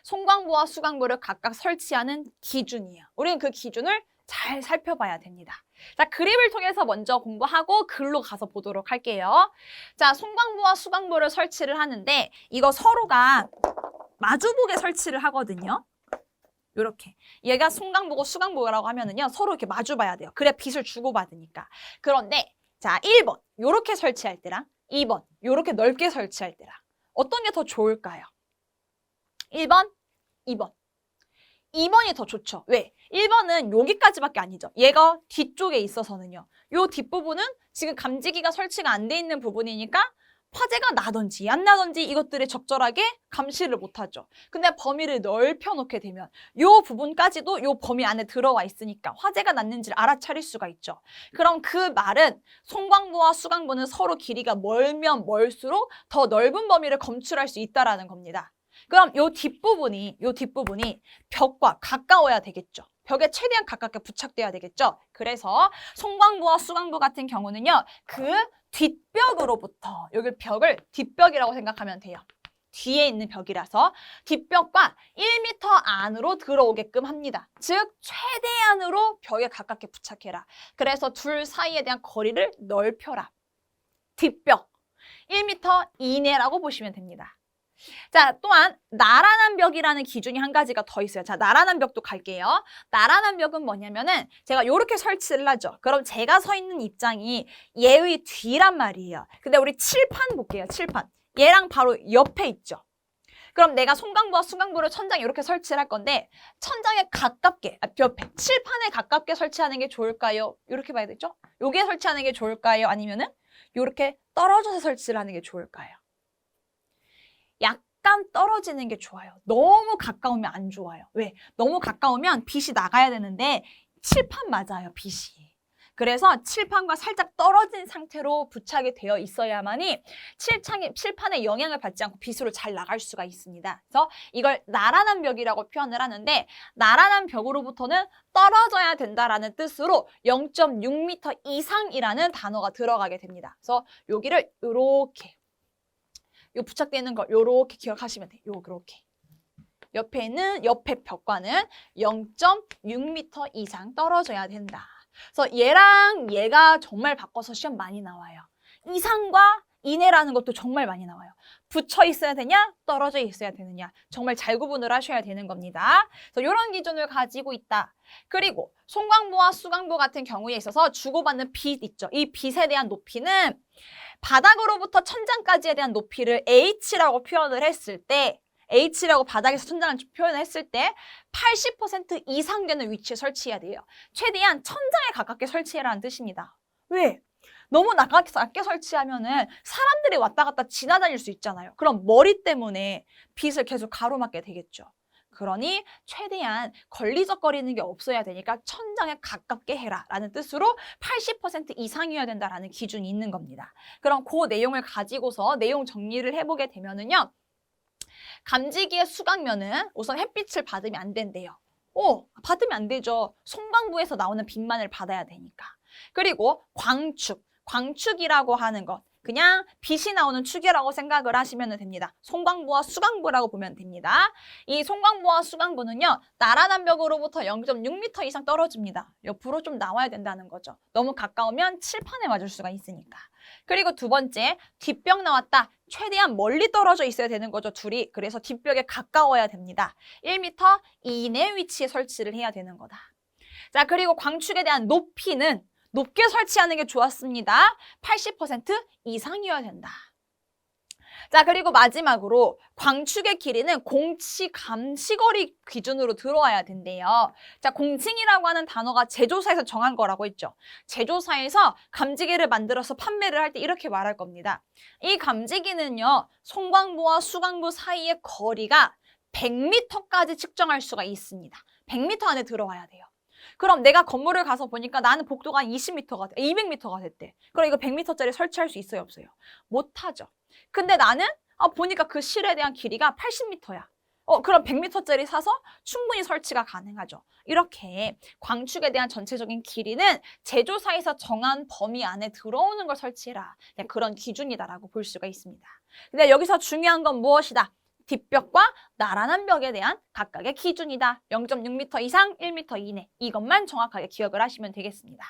Speaker 1: 송광부와 수광부를 각각 설치하는 기준이에요. 우리는 그 기준을 잘 살펴봐야 됩니다. 자, 그림을 통해서 먼저 공부하고 글로 가서 보도록 할게요. 자, 송광부와 수광부를 설치를 하는데 이거 서로가 마주보게 설치를 하거든요. 이렇게. 얘가 송광부고 수광부라고 하면은요, 서로 이렇게 마주봐야 돼요. 그래야 빛을 주고받으니까. 그런데 자, 1번 이렇게 설치할 때랑 2번 이렇게 넓게 설치할 때랑 어떤 게 더 좋을까요? 1번, 2번. 2번이 더 좋죠. 왜? 1번은 여기까지밖에 아니죠. 얘가 뒤쪽에 있어서는요. 요 뒷부분은 지금 감지기가 설치가 안 돼 있는 부분이니까 화재가 나든지 안 나든지 이것들을 적절하게 감시를 못하죠. 근데 범위를 넓혀놓게 되면 요 부분까지도 요 범위 안에 들어와 있으니까 화재가 났는지를 알아차릴 수가 있죠. 그럼 그 말은 송광부와 수광부는 서로 길이가 멀면 멀수록 더 넓은 범위를 검출할 수 있다라는 겁니다. 그럼 요 뒷부분이 벽과 가까워야 되겠죠. 벽에 최대한 가깝게 부착돼야 되겠죠. 그래서 송광부와 수광부 같은 경우는요. 그 뒷벽으로부터 여기 벽을 뒷벽이라고 생각하면 돼요. 뒤에 있는 벽이라서 뒷벽과 1m 안으로 들어오게끔 합니다. 즉 최대한으로 벽에 가깝게 부착해라. 그래서 둘 사이에 대한 거리를 넓혀라. 뒷벽 1m 이내라고 보시면 됩니다. 자, 또한 나란한 벽이라는 기준이 한 가지가 더 있어요. 자, 나란한 벽도 갈게요. 나란한 벽은 뭐냐면은 제가 이렇게 설치를 하죠. 그럼 제가 서 있는 입장이 얘의 뒤란 말이에요. 근데 우리 칠판 볼게요. 칠판. 얘랑 바로 옆에 있죠. 그럼 내가 송광부와 수광부를 천장에 이렇게 설치를 할 건데 천장에 가깝게, 옆에 칠판에 가깝게 설치하는 게 좋을까요? 이렇게 봐야 되죠? 여기에 설치하는 게 좋을까요? 아니면은 이렇게 떨어져서 설치를 하는 게 좋을까요? 약간 떨어지는 게 좋아요. 너무 가까우면 안 좋아요. 왜? 너무 가까우면 빛이 나가야 되는데 칠판 맞아요, 빛이. 그래서 칠판과 살짝 떨어진 상태로 부착이 되어 있어야만이 칠판에 영향을 받지 않고 빛으로 잘 나갈 수가 있습니다. 그래서 이걸 나란한 벽이라고 표현을 하는데 나란한 벽으로부터는 떨어져야 된다라는 뜻으로 0.6m 이상이라는 단어가 들어가게 됩니다. 그래서 여기를 이렇게 요 부착되어 있는 걸 요렇게 기억하시면 돼요. 요렇게. 옆에 있는 옆에 벽과는 0.6m 이상 떨어져야 된다. 그래서 얘랑 얘가 정말 바꿔서 시험 많이 나와요. 이상과 이내라는 것도 정말 많이 나와요. 붙여 있어야 되냐? 떨어져 있어야 되느냐? 정말 잘 구분을 하셔야 되는 겁니다. 그래서 이런 기준을 가지고 있다. 그리고 송광부와 수광부 같은 경우에 있어서 주고받는 빛 있죠. 이 빛에 대한 높이는 바닥으로부터 천장까지에 대한 높이를 H라고 표현을 했을 때 H라고 바닥에서 천장을 표현을 했을 때 80% 이상 되는 위치에 설치해야 돼요. 최대한 천장에 가깝게 설치해라는 뜻입니다. 왜? 너무 낮게 설치하면은 사람들이 왔다 갔다 지나다닐 수 있잖아요. 그럼 머리 때문에 빛을 계속 가로막게 되겠죠. 그러니 최대한 걸리적거리는 게 없어야 되니까 천장에 가깝게 해라 라는 뜻으로 80% 이상이어야 된다라는 기준이 있는 겁니다. 그럼 그 내용을 가지고서 내용 정리를 해보게 되면은요. 감지기의 수강면은 우선 햇빛을 받으면 안 된대요. 받으면 안 되죠. 송광부에서 나오는 빛만을 받아야 되니까. 그리고 광축이라고 하는 것. 그냥 빛이 나오는 축이라고 생각을 하시면 됩니다. 송광부와 수광부라고 보면 됩니다. 이 송광부와 수광부는요. 나란한 벽으로부터 0.6m 이상 떨어집니다. 옆으로 좀 나와야 된다는 거죠. 너무 가까우면 칠판에 맞을 수가 있으니까. 그리고 두 번째, 뒷벽 나왔다. 최대한 멀리 떨어져 있어야 되는 거죠, 둘이. 그래서 뒷벽에 가까워야 됩니다. 1m 이내 위치에 설치를 해야 되는 거다. 자, 그리고 광축에 대한 높이는 높게 설치하는 게 좋았습니다. 80% 이상이어야 된다. 자, 그리고 마지막으로 광축의 길이는 공치 감시거리 기준으로 들어와야 된대요. 자, 공칭이라고 하는 단어가 제조사에서 정한 거라고 했죠. 제조사에서 감지기를 만들어서 판매를 할 때 이렇게 말할 겁니다. 이 감지기는요, 송광부와 수광부 사이의 거리가 100m까지 측정할 수가 있습니다. 100m 안에 들어와야 돼요. 그럼 내가 건물을 가서 보니까 나는 복도가 20m가, 200m가 됐대. 그럼 이거 100m짜리 설치할 수 있어요, 없어요? 못하죠. 근데 나는 보니까 그 실에 대한 길이가 80m야. 그럼 100m짜리 사서 충분히 설치가 가능하죠. 이렇게 광축에 대한 전체적인 길이는 제조사에서 정한 범위 안에 들어오는 걸 설치해라. 그런 기준이다라고 볼 수가 있습니다. 근데 여기서 중요한 건 무엇이다? 뒷벽과 나란한 벽에 대한 각각의 기준이다. 0.6m 이상, 1m 이내. 이것만 정확하게 기억을 하시면 되겠습니다.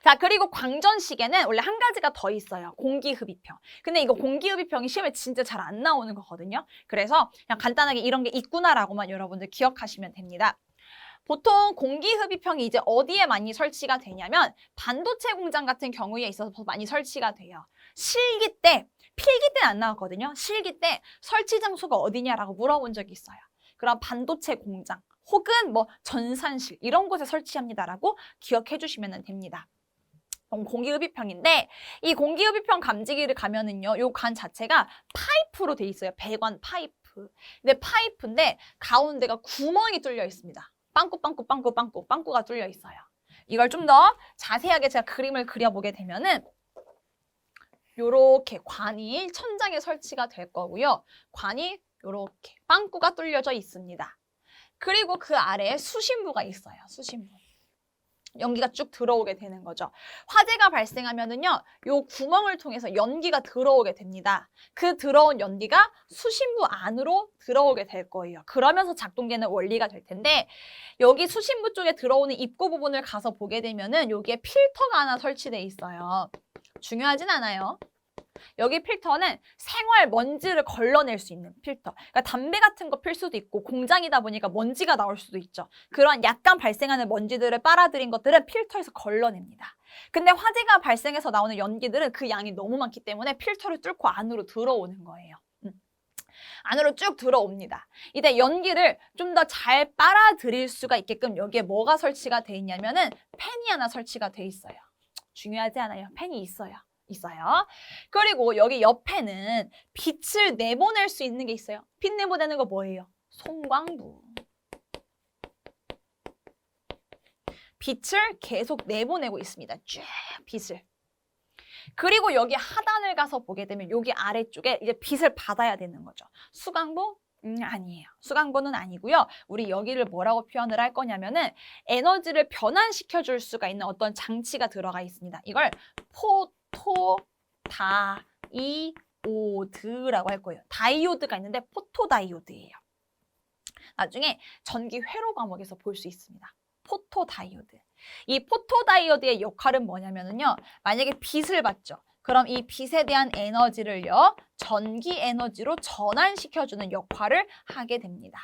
Speaker 1: 자, 그리고 광전식에는 원래 한 가지가 더 있어요. 공기흡입형. 근데 이거 공기흡입형이 시험에 진짜 잘 안 나오는 거거든요. 그래서 그냥 간단하게 이런 게 있구나라고만 여러분들 기억하시면 됩니다. 보통 공기흡입형이 이제 어디에 많이 설치가 되냐면 반도체 공장 같은 경우에 있어서 많이 설치가 돼요. 필기 때는 안 나왔거든요. 실기 때 설치 장소가 어디냐라고 물어본 적이 있어요. 그럼 반도체 공장 혹은 뭐 전산실 이런 곳에 설치합니다라고 기억해 주시면 됩니다. 공기흡입형인데 이 공기흡입형 감지기를 가면은요, 요 관 자체가 파이프로 돼 있어요. 배관 파이프. 근데 파이프인데 가운데가 구멍이 뚫려 있습니다. 빵꾸가 뚫려 있어요. 이걸 좀 더 자세하게 제가 그림을 그려보게 되면은 요렇게 관이 천장에 설치가 될 거고요. 관이 요렇게 빵꾸가 뚫려져 있습니다. 그리고 그 아래에 수신부가 있어요. 수신부. 연기가 쭉 들어오게 되는 거죠. 화재가 발생하면은요, 요 구멍을 통해서 연기가 들어오게 됩니다. 그 들어온 연기가 수신부 안으로 들어오게 될 거예요. 그러면서 작동되는 원리가 될 텐데, 여기 수신부 쪽에 들어오는 입구 부분을 가서 보게 되면은 여기에 필터가 하나 설치돼 있어요. 중요하진 않아요. 여기 필터는 생활 먼지를 걸러낼 수 있는 필터. 그러니까 담배 같은 거 필 수도 있고 공장이다 보니까 먼지가 나올 수도 있죠. 그런 약간 발생하는 먼지들을 빨아들인 것들은 필터에서 걸러냅니다. 근데 화재가 발생해서 나오는 연기들은 그 양이 너무 많기 때문에 필터를 뚫고 안으로 들어오는 거예요. 안으로 쭉 들어옵니다. 이때 연기를 좀 더 잘 빨아들일 수가 있게끔 여기에 뭐가 설치가 돼 있냐면은 팬이 하나 설치가 돼 있어요. 중요하지 않아요. 팬이 있어요. 그리고 여기 옆에는 빛을 내보낼 수 있는 게 있어요. 빛 내보내는 거 뭐예요? 송광부. 빛을 계속 내보내고 있습니다. 쭉 빛을. 그리고 여기 하단을 가서 보게 되면 여기 아래쪽에 이제 빛을 받아야 되는 거죠. 수광부? 아니에요. 수광부는 아니고요. 우리 여기를 뭐라고 표현을 할 거냐면은 에너지를 변환시켜 줄 수가 있는 어떤 장치가 들어가 있습니다. 이걸 포토다이오드라고 할 거예요. 다이오드가 있는데 포토다이오드예요. 나중에 전기 회로 과목에서 볼 수 있습니다. 포토다이오드. 이 포토다이오드의 역할은 뭐냐면요. 만약에 빛을 받죠. 그럼 이 빛에 대한 에너지를요. 전기 에너지로 전환시켜주는 역할을 하게 됩니다.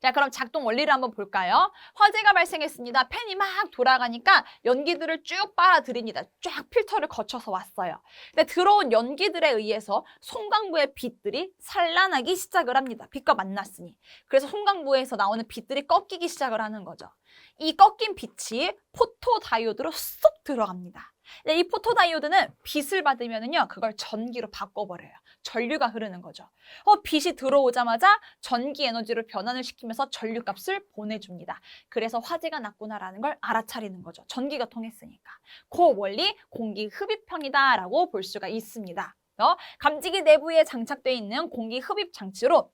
Speaker 1: 자, 그럼 작동 원리를 한번 볼까요? 화재가 발생했습니다. 팬이 막 돌아가니까 연기들을 쭉 빨아들입니다. 쫙 필터를 거쳐서 왔어요. 근데 들어온 연기들에 의해서 송광부의 빛들이 산란하기 시작을 합니다. 빛과 만났으니. 그래서 송광부에서 나오는 빛들이 꺾이기 시작을 하는 거죠. 이 꺾인 빛이 포토다이오드로 쏙 들어갑니다. 근데 이 포토다이오드는 빛을 받으면은요, 그걸 전기로 바꿔버려요. 전류가 흐르는 거죠. 빛이 들어오자마자 전기 에너지로 변환을 시키면서 전류값을 보내줍니다. 그래서 화재가 났구나라는 걸 알아차리는 거죠. 전기가 통했으니까. 그 원리 공기 흡입형이다라고 볼 수가 있습니다. 감지기 내부에 장착되어 있는 공기 흡입 장치로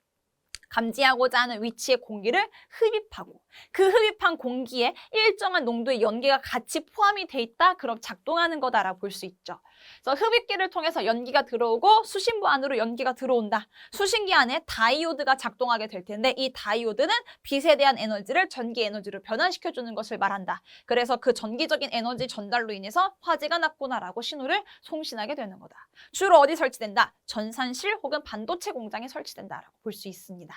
Speaker 1: 감지하고자 하는 위치의 공기를 흡입하고 그 흡입한 공기에 일정한 농도의 연기가 같이 포함이 돼 있다. 그럼 작동하는 거다라고 볼 수 있죠. 그래서 흡입기를 통해서 연기가 들어오고 수신부 안으로 연기가 들어온다. 수신기 안에 다이오드가 작동하게 될 텐데 이 다이오드는 빛에 대한 에너지를 전기 에너지로 변환시켜주는 것을 말한다. 그래서 그 전기적인 에너지 전달로 인해서 화재가 났구나라고 신호를 송신하게 되는 거다. 주로 어디 설치된다? 전산실 혹은 반도체 공장에 설치된다라고 볼 수 있습니다.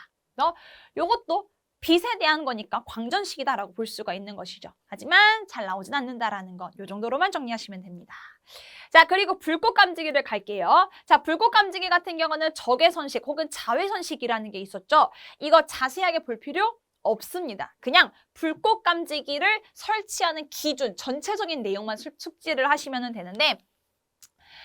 Speaker 1: 요것도 빛에 대한 거니까 광전식이다라고 볼 수가 있는 것이죠. 하지만 잘 나오진 않는다라는 것, 요 정도로만 정리하시면 됩니다. 자, 그리고 불꽃 감지기를 갈게요. 자, 불꽃 감지기 같은 경우는 적외선식 혹은 자외선식이라는 게 있었죠. 이거 자세하게 볼 필요 없습니다. 그냥 불꽃 감지기를 설치하는 기준, 전체적인 내용만 숙지를 하시면 되는데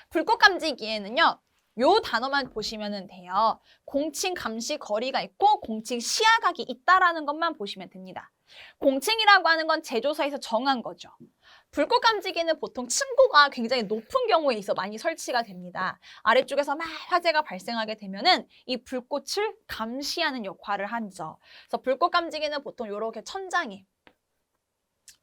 Speaker 1: 불꽃 감지기에는요. 요 단어만 보시면 돼요. 공칭 감시 거리가 있고 공칭 시야각이 있다라는 것만 보시면 됩니다. 공칭이라고 하는 건 제조사에서 정한 거죠. 불꽃 감지기는 보통 층고가 굉장히 높은 경우에 있어 많이 설치가 됩니다. 아래쪽에서 막 화재가 발생하게 되면은 이 불꽃을 감시하는 역할을 하죠. 그래서 불꽃 감지기는 보통 이렇게 천장에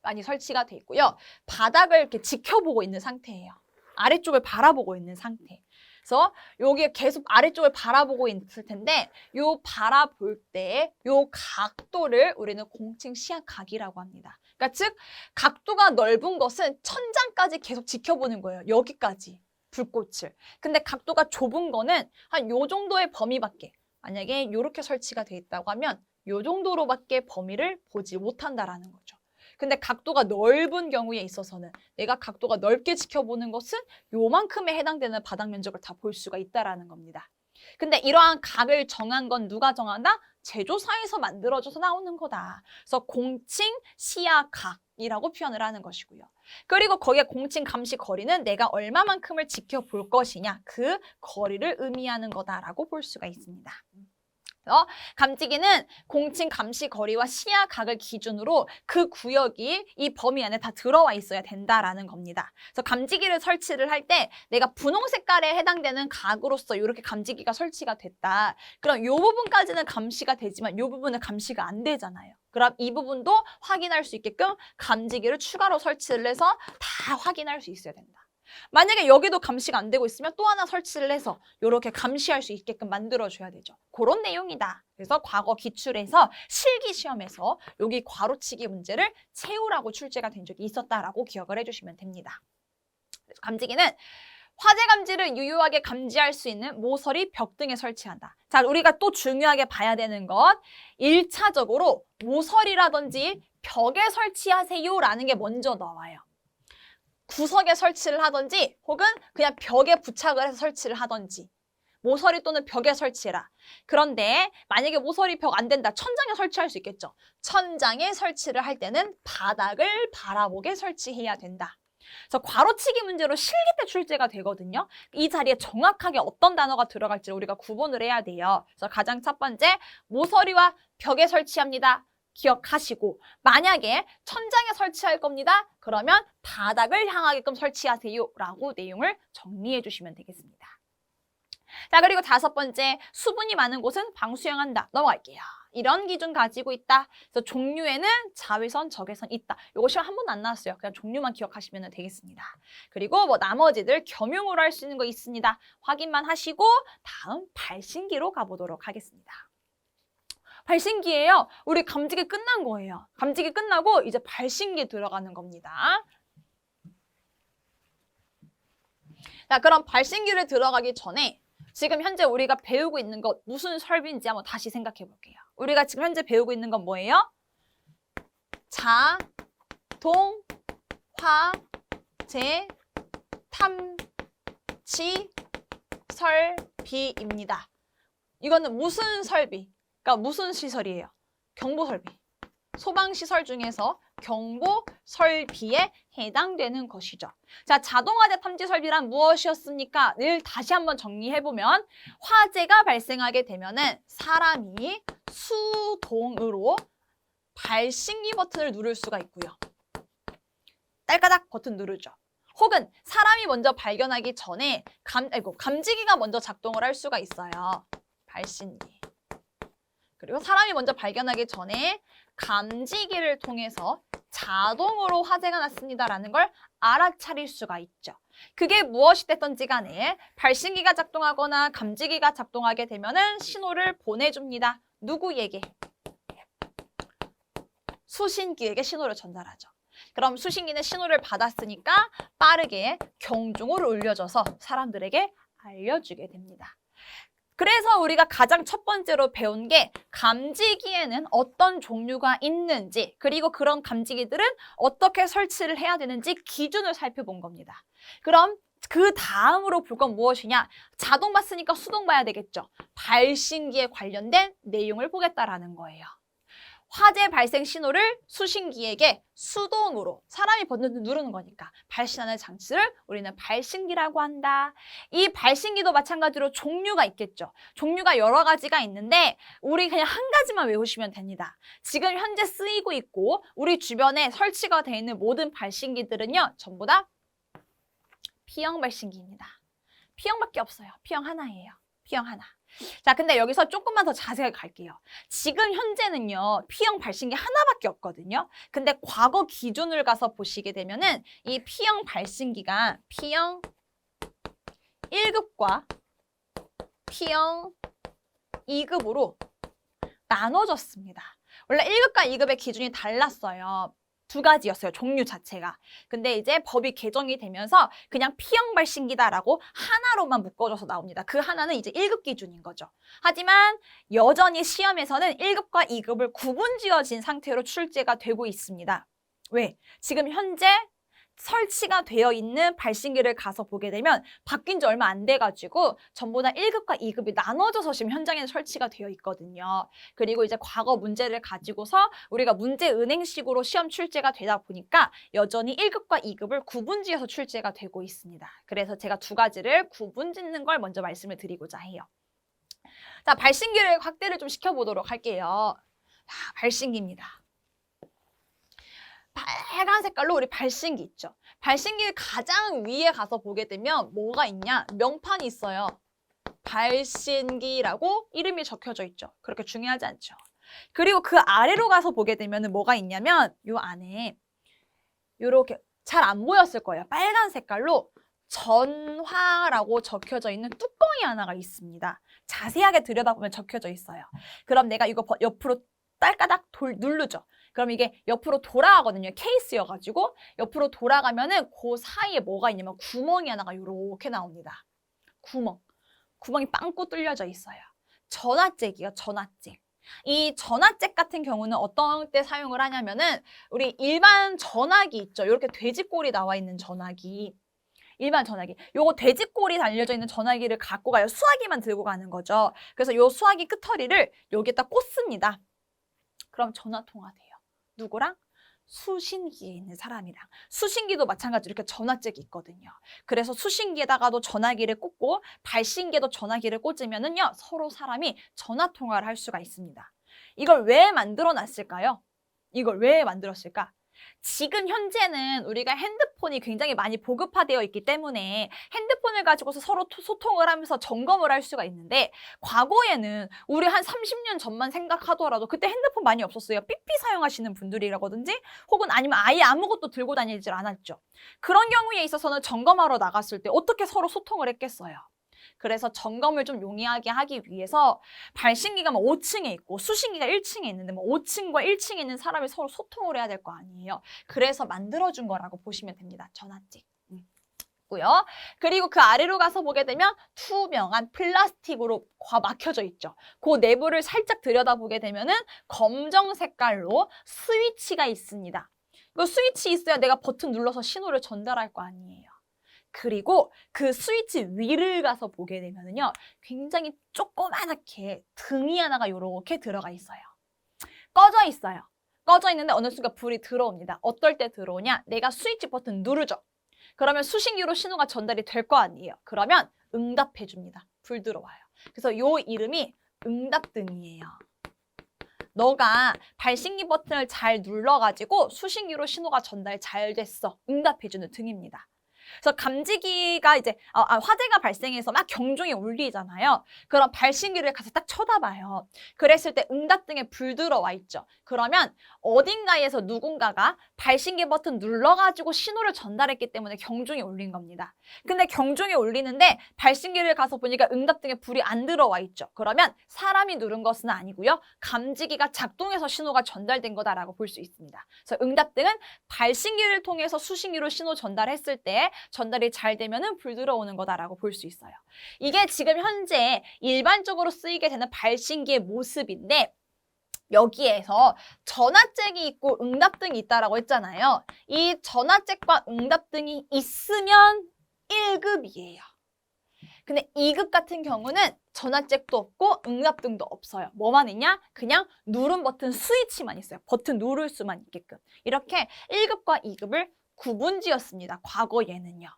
Speaker 1: 많이 설치가 돼 있고요. 바닥을 이렇게 지켜보고 있는 상태예요. 아래쪽을 바라보고 있는 상태. 그래서 여기 계속 아래쪽을 바라보고 있을 텐데 요 바라볼 때 요 각도를 우리는 공칭 시야각이라고 합니다. 그러니까 즉 각도가 넓은 것은 천장까지 계속 지켜보는 거예요. 여기까지 불꽃을. 근데 각도가 좁은 거는 한 요 정도의 범위밖에 만약에 요렇게 설치가 돼 있다고 하면 요 정도로밖에 범위를 보지 못한다라는 거죠. 근데 각도가 넓은 경우에 있어서는 내가 각도가 넓게 지켜보는 것은 요만큼에 해당되는 바닥 면적을 다 볼 수가 있다라는 겁니다. 근데 이러한 각을 정한 건 누가 정한다? 제조사에서 만들어져서 나오는 거다. 그래서 공칭 시야각이라고 표현을 하는 것이고요. 그리고 거기에 공칭 감시 거리는 내가 얼마만큼을 지켜볼 것이냐 그 거리를 의미하는 거다라고 볼 수가 있습니다. 감지기는 공칭 감시 거리와 시야각을 기준으로 그 구역이 이 범위 안에 다 들어와 있어야 된다라는 겁니다. 그래서 감지기를 설치를 할 때 내가 분홍 색깔에 해당되는 각으로서 이렇게 감지기가 설치가 됐다. 그럼 이 부분까지는 감시가 되지만 이 부분은 감시가 안 되잖아요. 그럼 이 부분도 확인할 수 있게끔 감지기를 추가로 설치를 해서 다 확인할 수 있어야 된다. 만약에 여기도 감시가 안 되고 있으면 또 하나 설치를 해서 이렇게 감시할 수 있게끔 만들어줘야 되죠. 그런 내용이다. 그래서 과거 기출에서 실기 시험에서 여기 괄호치기 문제를 채우라고 출제가 된 적이 있었다라고 기억을 해주시면 됩니다. 그래서 감지기는 화재 감지를 유효하게 감지할 수 있는 모서리, 벽 등에 설치한다. 자, 우리가 또 중요하게 봐야 되는 것 1차적으로 모서리라든지 벽에 설치하세요라는 게 먼저 나와요. 구석에 설치를 하든지 혹은 그냥 벽에 부착을 해서 설치를 하든지 모서리 또는 벽에 설치해라. 그런데 만약에 모서리 벽 안 된다. 천장에 설치할 수 있겠죠. 천장에 설치를 할 때는 바닥을 바라보게 설치해야 된다. 그래서 괄호치기 문제로 실기 때 출제가 되거든요. 이 자리에 정확하게 어떤 단어가 들어갈지 우리가 구분을 해야 돼요. 그래서 가장 첫 번째 모서리와 벽에 설치합니다. 기억하시고 만약에 천장에 설치할 겁니다. 그러면 바닥을 향하게끔 설치하세요 라고 내용을 정리해 주시면 되겠습니다. 자, 그리고 5번째 수분이 많은 곳은 방수형한다. 넘어갈게요. 이런 기준 가지고 있다. 그래서 종류에는 자외선, 적외선 있다. 이거 시험 한 번도 안 나왔어요. 그냥 종류만 기억하시면 되겠습니다. 그리고 뭐 나머지들 겸용으로 할 수 있는 거 있습니다. 확인만 하시고 다음 발신기로 가보도록 하겠습니다. 발신기예요. 우리 감지기 끝난 거예요. 감지기 끝나고 이제 발신기 들어가는 겁니다. 자, 그럼 발신기를 들어가기 전에 지금 현재 우리가 배우고 있는 것 무슨 설비인지 한번 다시 생각해 볼게요. 우리가 지금 현재 배우고 있는 건 뭐예요? 자동, 화재, 탐지, 설비입니다. 이거는 무슨 설비? 그러니까 무슨 시설이에요? 경보 설비. 소방시설 중에서 경보 설비에 해당되는 것이죠. 자, 자동화재 탐지 설비란 무엇이었습니까? 늘 다시 한번 정리해보면 화재가 발생하게 되면은 사람이 수동으로 발신기 버튼을 누를 수가 있고요. 딸까닥 버튼 누르죠. 혹은 사람이 먼저 발견하기 전에 감지기가 먼저 작동을 할 수가 있어요. 발신기. 그리고 사람이 먼저 발견하기 전에 감지기를 통해서 자동으로 화재가 났습니다라는 걸 알아차릴 수가 있죠. 그게 무엇이 됐던지 간에 발신기가 작동하거나 감지기가 작동하게 되면은 신호를 보내줍니다. 누구에게? 수신기에게 신호를 전달하죠. 그럼 수신기는 신호를 받았으니까 빠르게 경종을 울려줘서 사람들에게 알려주게 됩니다. 그래서 우리가 가장 첫 번째로 배운 게 감지기에는 어떤 종류가 있는지, 그리고 그런 감지기들은 어떻게 설치를 해야 되는지 기준을 살펴본 겁니다. 그럼 그 다음으로 볼 건 무엇이냐? 자동 봤으니까 수동 봐야 되겠죠. 발신기에 관련된 내용을 보겠다라는 거예요. 화재 발생 신호를 수신기에게 수동으로 사람이 버튼 누르는 거니까 발신하는 장치를 우리는 발신기라고 한다. 이 발신기도 마찬가지로 종류가 있겠죠. 종류가 여러 가지가 있는데 우리 그냥 한 가지만 외우시면 됩니다. 지금 현재 쓰이고 있고 우리 주변에 설치가 되어 있는 모든 발신기들은요. 전부 다 P형 발신기입니다. P형밖에 없어요. P형 하나예요. P형 하나. 자, 근데 여기서 조금만 더 자세하게 갈게요. 지금 현재는요, P형 발신기 하나밖에 없거든요. 근데 과거 기준을 가서 보시게 되면은 이 P형 발신기가 P형 1급과 P형 2급으로 나눠졌습니다. 원래 1급과 2급의 기준이 달랐어요. 두 가지였어요. 종류 자체가. 근데 이제 법이 개정이 되면서 그냥 P형 발신기다라고 하나로만 묶어줘서 나옵니다. 그 하나는 이제 1급 기준인 거죠. 하지만 여전히 시험에서는 1급과 2급을 구분지어진 상태로 출제가 되고 있습니다. 왜? 지금 현재 설치가 되어 있는 발신기를 가서 보게 되면 바뀐 지 얼마 안 돼가지고 전부 다 1급과 2급이 나눠져서 지금 현장에 설치가 되어 있거든요. 그리고 이제 과거 문제를 가지고서 우리가 문제 은행식으로 시험 출제가 되다 보니까 여전히 1급과 2급을 구분지어서 출제가 되고 있습니다. 그래서 제가 두 가지를 구분짓는 걸 먼저 말씀을 드리고자 해요. 자, 발신기를 확대를 좀 시켜보도록 할게요. 자, 발신기입니다. 빨간 색깔로 우리 발신기 있죠. 발신기 가장 위에 가서 보게 되면 뭐가 있냐? 명판이 있어요. 발신기라고 이름이 적혀져 있죠. 그렇게 중요하지 않죠. 그리고 그 아래로 가서 보게 되면 뭐가 있냐면 요 안에 요렇게 잘 안 보였을 거예요. 빨간 색깔로 전화라고 적혀져 있는 뚜껑이 하나가 있습니다. 자세하게 들여다보면 적혀져 있어요. 그럼 내가 이거 옆으로 딸까닥 누르죠. 그럼 이게 옆으로 돌아가거든요. 케이스여가지고 옆으로 돌아가면은 그 사이에 뭐가 있냐면 구멍이 하나가 이렇게 나옵니다. 구멍이 빵꾸 뚫려져 있어요. 전화잭이요. 전화잭. 이 전화잭 같은 경우는 어떤 때 사용을 하냐면은 우리 일반 전화기 있죠. 이렇게 돼지꼬리 나와 있는 전화기. 일반 전화기. 요거 돼지꼬리 달려져 있는 전화기를 갖고 가요. 수화기만 들고 가는 거죠. 그래서 요 수화기 끄터리를 여기에다 꽂습니다. 그럼 전화 통화돼요. 누구랑? 수신기에 있는 사람이랑. 수신기도 마찬가지로 이렇게 전화잭이 있거든요. 그래서 수신기에다가도 전화기를 꽂고 발신기에도 전화기를 꽂으면은요, 서로 사람이 전화 통화를 할 수가 있습니다. 이걸 왜 만들어 놨을까요? 이걸 왜 만들었을까? 지금 현재는 우리가 핸드폰이 굉장히 많이 보급화되어 있기 때문에 핸드폰을 가지고서 서로 소통을 하면서 점검을 할 수가 있는데 과거에는 우리 한 30년 전만 생각하더라도 그때 핸드폰 많이 없었어요. 삐삐 사용하시는 분들이라든지 혹은 아니면 아예 아무것도 들고 다니질 않았죠. 그런 경우에 있어서는 점검하러 나갔을 때 어떻게 서로 소통을 했겠어요. 그래서 점검을 좀 용이하게 하기 위해서 발신기가 5층에 있고 수신기가 1층에 있는데 5층과 1층에 있는 사람이 서로 소통을 해야 될 거 아니에요. 그래서 만들어준 거라고 보시면 됩니다. 전화찍. 고요. 그리고 그 아래로 가서 보게 되면 투명한 플라스틱으로 막혀져 있죠. 그 내부를 살짝 들여다보게 되면은 검정 색깔로 스위치가 있습니다. 그 스위치 있어야 내가 버튼 눌러서 신호를 전달할 거 아니에요. 그리고 그 스위치 위를 가서 보게 되면은요, 굉장히 조그맣게 등이 하나가 이렇게 들어가 있어요. 꺼져 있어요. 꺼져 있는데 어느 순간 불이 들어옵니다. 어떨 때 들어오냐? 내가 스위치 버튼 누르죠. 그러면 수신기로 신호가 전달이 될 거 아니에요. 그러면 응답해 줍니다. 불 들어와요. 그래서 요 이름이 응답등이에요. 너가 발신기 버튼을 잘 눌러가지고 수신기로 신호가 전달 잘 됐어. 응답해주는 등입니다. 그래서 감지기가 이제 화재가 발생해서 막 경종이 울리잖아요. 그럼 발신기를 가서 딱 쳐다봐요. 그랬을 때 응답등에 불 들어와 있죠. 그러면 어딘가에서 누군가가 발신기 버튼 눌러가지고 신호를 전달했기 때문에 경종이 울린 겁니다. 근데 경종이 울리는데 발신기를 가서 보니까 응답등에 불이 안 들어와 있죠. 그러면 사람이 누른 것은 아니고요. 감지기가 작동해서 신호가 전달된 거다라고 볼 수 있습니다. 그래서 응답등은 발신기를 통해서 수신기로 신호 전달했을 때 전달이 잘 되면은 불 들어오는 거다라고 볼 수 있어요. 이게 지금 현재 일반적으로 쓰이게 되는 발신기의 모습인데 여기에서 전화잭이 있고 응답등이 있다라고 했잖아요. 이 전화잭과 응답등이 있으면 1급이에요. 근데 2급 같은 경우는 전화잭도 없고 응답등도 없어요. 뭐만 있냐? 그냥 누른 버튼 스위치만 있어요. 버튼 누를 수만 있게끔. 이렇게 1급과 2급을 구분지었습니다. 과거에는요.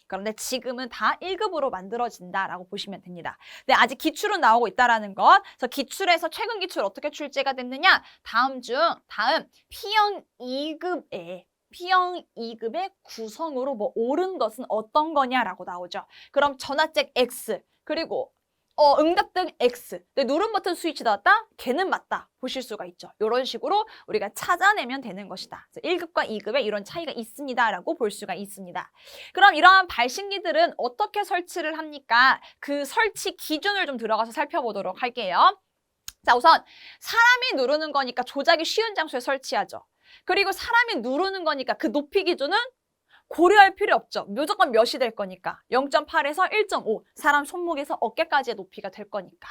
Speaker 1: 그런데 지금은 다 1급으로 만들어진다라고 보시면 됩니다. 근데 아직 기출은 나오고 있다라는 것. 그래서 기출에서 최근 기출 어떻게 출제가 됐느냐? 다음 P형 2급의 구성으로 뭐 옳은 것은 어떤 거냐라고 나오죠. 그럼 전화잭 X 그리고 응답등 X. 근데 누른 버튼 스위치 나왔다? 걔는 맞다. 보실 수가 있죠. 이런 식으로 우리가 찾아내면 되는 것이다. 1급과 2급에 이런 차이가 있습니다라고 볼 수가 있습니다. 그럼 이러한 발신기들은 어떻게 설치를 합니까? 그 설치 기준을 좀 들어가서 살펴보도록 할게요. 자, 우선 사람이 누르는 거니까 조작이 쉬운 장소에 설치하죠. 그리고 사람이 누르는 거니까 그 높이 기준은 고려할 필요 없죠. 무조건 몇이 될 거니까. 0.8에서 1.5. 사람 손목에서 어깨까지의 높이가 될 거니까.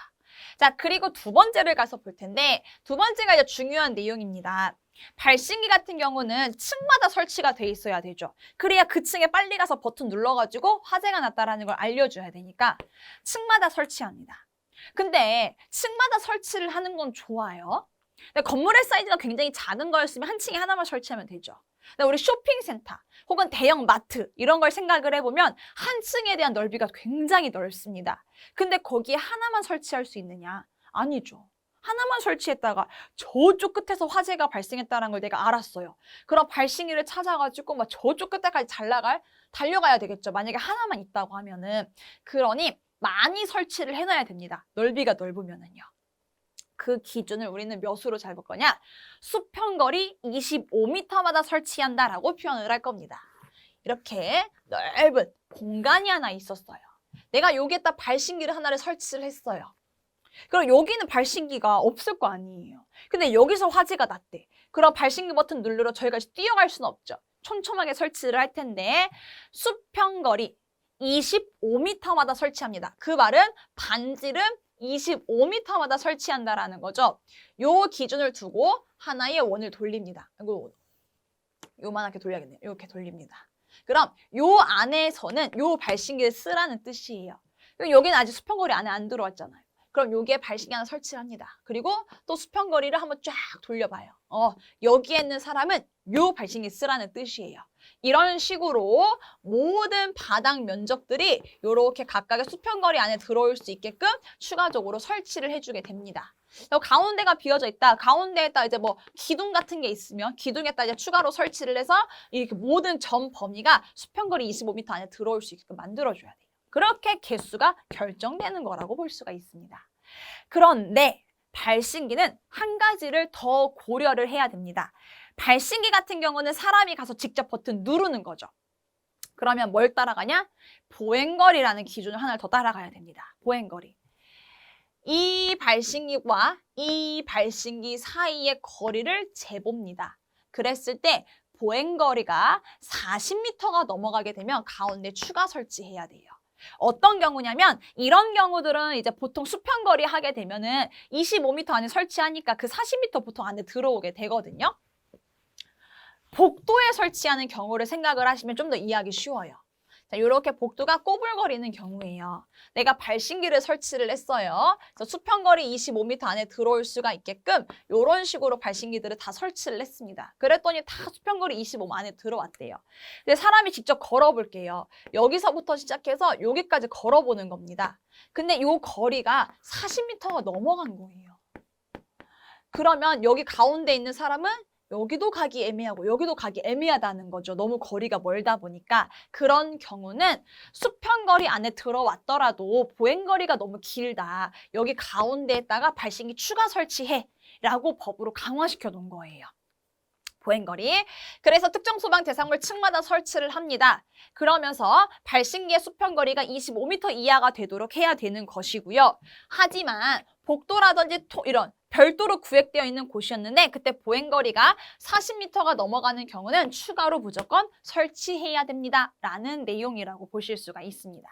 Speaker 1: 자, 그리고 두 번째를 가서 볼 텐데 두 번째가 이제 중요한 내용입니다. 발신기 같은 경우는 층마다 설치가 돼 있어야 되죠. 그래야 그 층에 빨리 가서 버튼 눌러가지고 화재가 났다라는 걸 알려줘야 되니까 층마다 설치합니다. 근데 층마다 설치를 하는 건 좋아요. 근데 건물의 사이즈가 굉장히 작은 거였으면 한 층에 하나만 설치하면 되죠. 근데 우리 쇼핑센터 혹은 대형 마트 이런 걸 생각을 해보면 한 층에 대한 넓이가 굉장히 넓습니다. 근데 거기에 하나만 설치할 수 있느냐? 아니죠. 하나만 설치했다가 저쪽 끝에서 화재가 발생했다는 걸 내가 알았어요. 그럼 발신기를 찾아가지고 막 저쪽 끝에까지 달려가야 되겠죠. 만약에 하나만 있다고 하면은. 그러니 많이 설치를 해놔야 됩니다. 넓이가 넓으면은요. 그 기준을 우리는 몇으로 잡을 거냐? 수평거리 25m마다 설치한다라고 표현을 할 겁니다. 이렇게 넓은 공간이 하나 있었어요. 내가 여기에다 발신기를 하나를 설치를 했어요. 그럼 여기는 발신기가 없을 거 아니에요. 근데 여기서 화재가 났대. 그럼 발신기 버튼 누르러 저희가 뛰어갈 수는 없죠. 촘촘하게 설치를 할 텐데 수평거리 25m마다 설치합니다. 그 말은 반지름 25m마다 설치한다라는 거죠. 요 기준을 두고 하나의 원을 돌립니다. 이거 요만하게 돌려야겠네요. 이렇게 돌립니다. 그럼 요 안에서는 요 발신기를 쓰라는 뜻이에요. 여기는 아직 수평거리 안에 안 들어왔잖아요. 그럼 여기에 발신기 하나 설치를 합니다. 그리고 또 수평거리를 한번 쫙 돌려봐요. 여기에 있는 사람은 요 발신기 쓰라는 뜻이에요. 이런 식으로 모든 바닥 면적들이 이렇게 각각의 수평거리 안에 들어올 수 있게끔 추가적으로 설치를 해주게 됩니다. 가운데가 비어져 있다. 가운데에다 이제 뭐 기둥 같은 게 있으면 기둥에다 이제 추가로 설치를 해서 이렇게 모든 전 범위가 수평거리 25m 안에 들어올 수 있게끔 만들어줘야 돼요. 그렇게 개수가 결정되는 거라고 볼 수가 있습니다. 그런데 발신기는 한 가지를 더 고려를 해야 됩니다. 발신기 같은 경우는 사람이 가서 직접 버튼 누르는 거죠. 그러면 뭘 따라가냐? 보행거리라는 기준을 하나를 더 따라가야 됩니다. 보행거리. 이 발신기와 이 발신기 사이의 거리를 재봅니다. 그랬을 때 보행거리가 40m가 넘어가게 되면 가운데 추가 설치해야 돼요. 어떤 경우냐면 이런 경우들은 이제 보통 수평거리 하게 되면은 25m 안에 설치하니까 그 40m 보통 안에 들어오게 되거든요. 복도에 설치하는 경우를 생각을 하시면 좀 더 이해하기 쉬워요. 자, 이렇게 복도가 꼬불거리는 경우예요. 내가 발신기를 설치를 했어요. 그래서 수평거리 25m 안에 들어올 수가 있게끔 이런 식으로 발신기들을 다 설치를 했습니다. 그랬더니 다 수평거리 25m 안에 들어왔대요. 근데 사람이 직접 걸어볼게요. 여기서부터 시작해서 여기까지 걸어보는 겁니다. 근데 이 거리가 40m가 넘어간 거예요. 그러면 여기 가운데 있는 사람은 여기도 가기 애매하고 여기도 가기 애매하다는 거죠. 너무 거리가 멀다 보니까. 그런 경우는 수평거리 안에 들어왔더라도 보행거리가 너무 길다. 여기 가운데에다가 발신기 추가 설치해 라고 법으로 강화시켜 놓은 거예요. 보행거리. 그래서 특정 소방 대상물 층마다 설치를 합니다. 그러면서 발신기의 수평거리가 25m 이하가 되도록 해야 되는 것이고요. 하지만 복도라든지 이런 별도로 구획되어 있는 곳이었는데 그때 보행거리가 40m가 넘어가는 경우는 추가로 무조건 설치해야 됩니다. 라는 내용이라고 보실 수가 있습니다.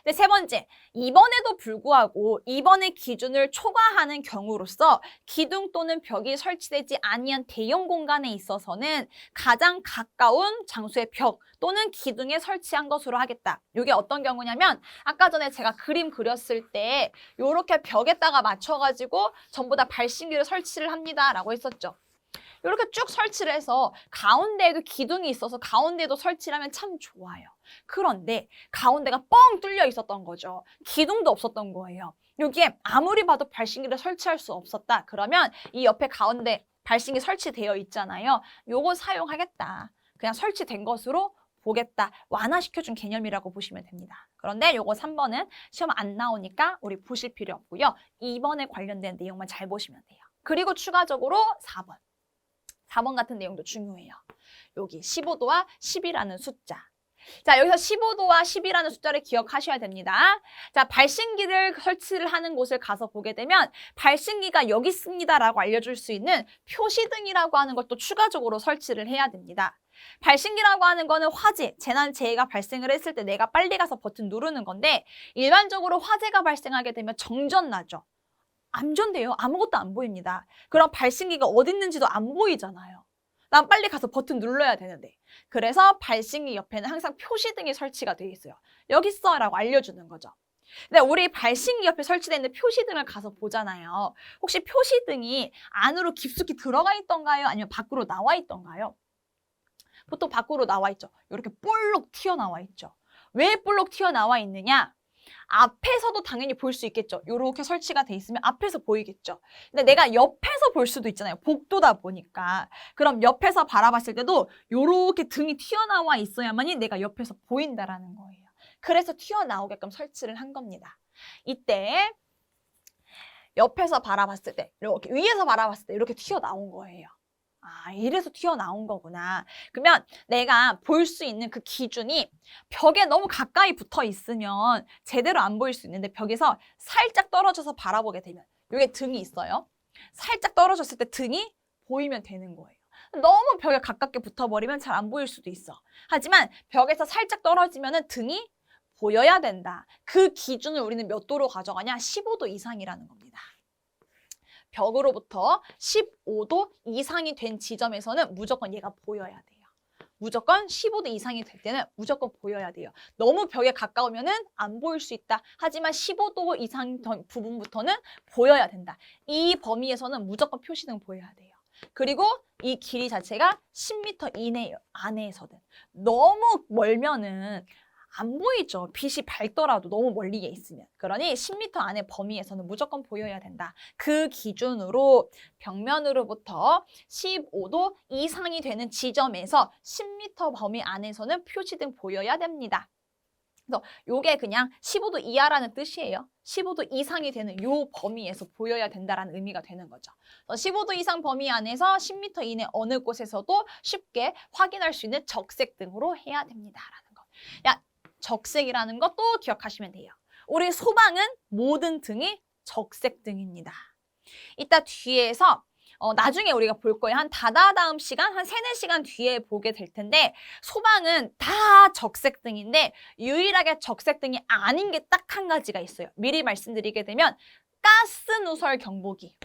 Speaker 1: 네, 세 번째, 이번에도 불구하고 이번의 기준을 초과하는 경우로서 기둥 또는 벽이 설치되지 아니한 대형 공간에 있어서는 가장 가까운 장소의 벽 또는 기둥에 설치한 것으로 하겠다. 이게 어떤 경우냐면 아까 전에 제가 그림 그렸을 때 이렇게 벽에다가 맞춰가지고 전부 다 발신기를 설치를 합니다 라고 했었죠. 이렇게 쭉 설치를 해서 가운데에도 기둥이 있어서 가운데에도 설치를 하면 참 좋아요. 그런데 가운데가 뻥 뚫려 있었던 거죠. 기둥도 없었던 거예요. 여기에 아무리 봐도 발신기를 설치할 수 없었다. 그러면 이 옆에 가운데 발신기 설치되어 있잖아요. 요거 사용하겠다. 그냥 설치된 것으로 보겠다. 완화시켜준 개념이라고 보시면 됩니다. 그런데 요거 3번은 시험 안 나오니까 우리 보실 필요 없고요. 2번에 관련된 내용만 잘 보시면 돼요. 그리고 추가적으로 4번. 4번 같은 내용도 중요해요. 여기 15도와 10이라는 숫자. 자, 여기서 15도와 10이라는 숫자를 기억하셔야 됩니다. 자, 발신기를 설치를 하는 곳을 가서 보게 되면 발신기가 여기 있습니다라고 알려줄 수 있는 표시등이라고 하는 것도 추가적으로 설치를 해야 됩니다. 발신기라고 하는 거는 화재, 재난, 재해가 발생을 했을 때 내가 빨리 가서 버튼 누르는 건데 일반적으로 화재가 발생하게 되면 정전 나죠. 안전돼요. 아무것도 안 보입니다. 그럼 발신기가 어디 있는지도 안 보이잖아요. 난 빨리 가서 버튼 눌러야 되는데. 그래서 발신기 옆에는 항상 표시등이 설치가 되어 있어요. 여기 있어 라고 알려주는 거죠. 근데 우리 발신기 옆에 설치되어 있는 표시등을 가서 보잖아요. 혹시 표시등이 안으로 깊숙이 들어가 있던가요? 아니면 밖으로 나와 있던가요? 보통 밖으로 나와 있죠. 이렇게 볼록 튀어나와 있죠. 왜 볼록 튀어나와 있느냐? 앞에서도 당연히 볼 수 있겠죠. 이렇게 설치가 돼 있으면 앞에서 보이겠죠. 근데 내가 옆에서 볼 수도 있잖아요. 복도다 보니까. 그럼 옆에서 바라봤을 때도 이렇게 등이 튀어나와 있어야만이 내가 옆에서 보인다라는 거예요. 그래서 튀어나오게끔 설치를 한 겁니다. 이때 옆에서 바라봤을 때, 이렇게 위에서 바라봤을 때 이렇게 튀어나온 거예요. 아, 이래서 튀어나온 거구나. 그러면 내가 볼 수 있는 그 기준이 벽에 너무 가까이 붙어 있으면 제대로 안 보일 수 있는데 벽에서 살짝 떨어져서 바라보게 되면 여기에 등이 있어요. 살짝 떨어졌을 때 등이 보이면 되는 거예요. 너무 벽에 가깝게 붙어버리면 잘 안 보일 수도 있어. 하지만 벽에서 살짝 떨어지면 등이 보여야 된다. 그 기준을 우리는 몇 도로 가져가냐? 15도 이상이라는 겁니다. 벽으로부터 15도 이상이 된 지점에서는 무조건 얘가 보여야 돼요. 무조건 15도 이상이 될 때는 무조건 보여야 돼요. 너무 벽에 가까우면은 안 보일 수 있다. 하지만 15도 이상 부분부터는 보여야 된다. 이 범위에서는 무조건 표시등 보여야 돼요. 그리고 이 길이 자체가 10m 이내 안에서든 너무 멀면은 안 보이죠. 빛이 밝더라도 너무 멀리에 있으면. 그러니 10m 안의 범위에서는 무조건 보여야 된다. 그 기준으로 벽면으로부터 15도 이상이 되는 지점에서 10m 범위 안에서는 표시등 보여야 됩니다. 그래서 이게 그냥 15도 이하라는 뜻이에요. 15도 이상이 되는 요 범위에서 보여야 된다라는 의미가 되는 거죠. 15도 이상 범위 안에서 10m 이내 어느 곳에서도 쉽게 확인할 수 있는 적색등으로 해야 됩니다라는 거. 야, 적색이라는 것도 기억하시면 돼요. 우리 소방은 모든 등이 적색등입니다. 이따 뒤에서 나중에 우리가 볼 거예요. 한 다다음 시간, 한 3, 4시간 뒤에 보게 될 텐데 소방은 다 적색등인데 유일하게 적색등이 아닌 게 딱 한 가지가 있어요. 미리 말씀드리게 되면 가스 누설 경보기.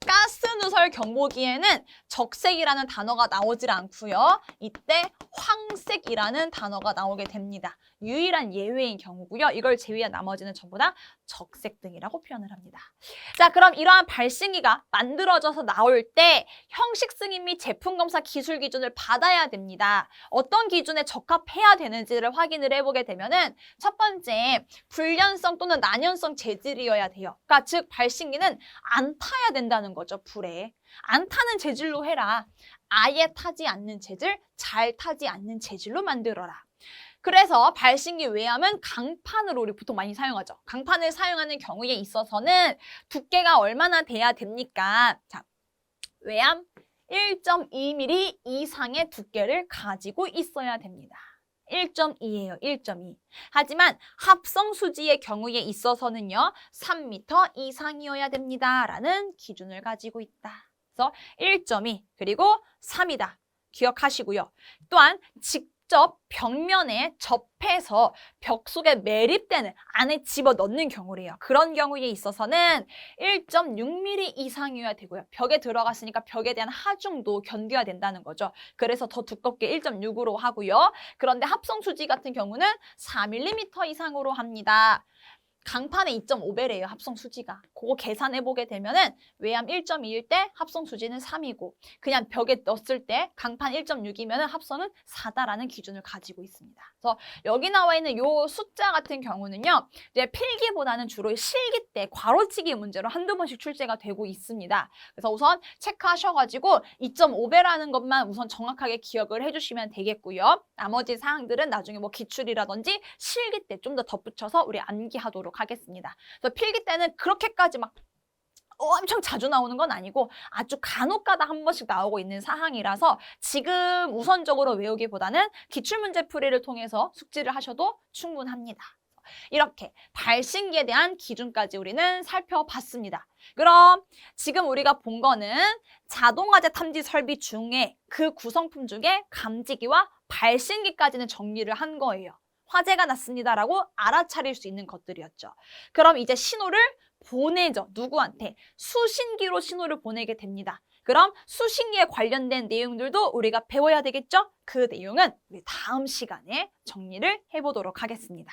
Speaker 1: 가스 표준누설 경보기에는 적색이라는 단어가 나오질 않고요. 이때 황색이라는 단어가 나오게 됩니다. 유일한 예외인 경우고요. 이걸 제외한 나머지는 전부 다 적색 등이라고 표현을 합니다. 자, 그럼 이러한 발신기가 만들어져서 나올 때 형식 승인 및 제품 검사 기술 기준을 받아야 됩니다. 어떤 기준에 적합해야 되는지를 확인을 해보게 되면은 첫 번째, 불연성 또는 난연성 재질이어야 돼요. 그러니까 즉 발신기는 안 타야 된다는 거죠, 불에. 안 타는 재질로 해라. 아예 타지 않는 재질, 잘 타지 않는 재질로 만들어라. 그래서 발신기 외암은 강판으로 우리 보통 많이 사용하죠. 강판을 사용하는 경우에 있어서는 두께가 얼마나 돼야 됩니까? 자, 외암 1.2mm 이상의 두께를 가지고 있어야 됩니다. 1.2예요. 1.2. 하지만 합성 수지의 경우에 있어서는요. 3m 이상이어야 됩니다. 라는 기준을 가지고 있다. 그래서 1.2 그리고 3이다. 기억하시고요. 또한 직접 벽면에 접해서 벽 속에 매립되는 안에 집어넣는 경우래요. 그런 경우에 있어서는 1.6mm 이상이어야 되고요. 벽에 들어갔으니까 벽에 대한 하중도 견뎌야 된다는 거죠. 그래서 더 두껍게 1.6으로 하고요. 그런데 합성 수지 같은 경우는 4mm 이상으로 합니다. 강판의 2.5배래요. 합성 수지가. 그거 계산해 보게 되면은 외암 1.2일 때 합성 수지는 3이고 그냥 벽에 넣었을 때 강판 1.6이면은 합성은 4다라는 기준을 가지고 있습니다. 그래서 여기 나와 있는 요 숫자 같은 경우는요. 이제 필기보다는 주로 실기 때 괄호치기 문제로 한두 번씩 출제가 되고 있습니다. 그래서 우선 체크하셔가지고 2.5배라는 것만 우선 정확하게 기억을 해주시면 되겠고요. 나머지 사항들은 나중에 뭐 기출이라든지 실기 때 좀 더 덧붙여서 우리 암기하도록 하겠습니다. 그래서 필기 때는 그렇게까지 막 엄청 자주 나오는 건 아니고 아주 간혹가다 한 번씩 나오고 있는 사항이라서 지금 우선적으로 외우기보다는 기출문제풀이를 통해서 숙지를 하셔도 충분합니다. 이렇게 발신기에 대한 기준까지 우리는 살펴봤습니다. 그럼 지금 우리가 본 거는 자동화재 탐지 설비 중에 그 구성품 중에 감지기와 발신기까지는 정리를 한 거예요. 화재가 났습니다라고 알아차릴 수 있는 것들이었죠. 그럼 이제 신호를 보내죠. 누구한테? 수신기로 신호를 보내게 됩니다. 그럼 수신기에 관련된 내용들도 우리가 배워야 되겠죠? 그 내용은 우리 다음 시간에 정리를 해보도록 하겠습니다.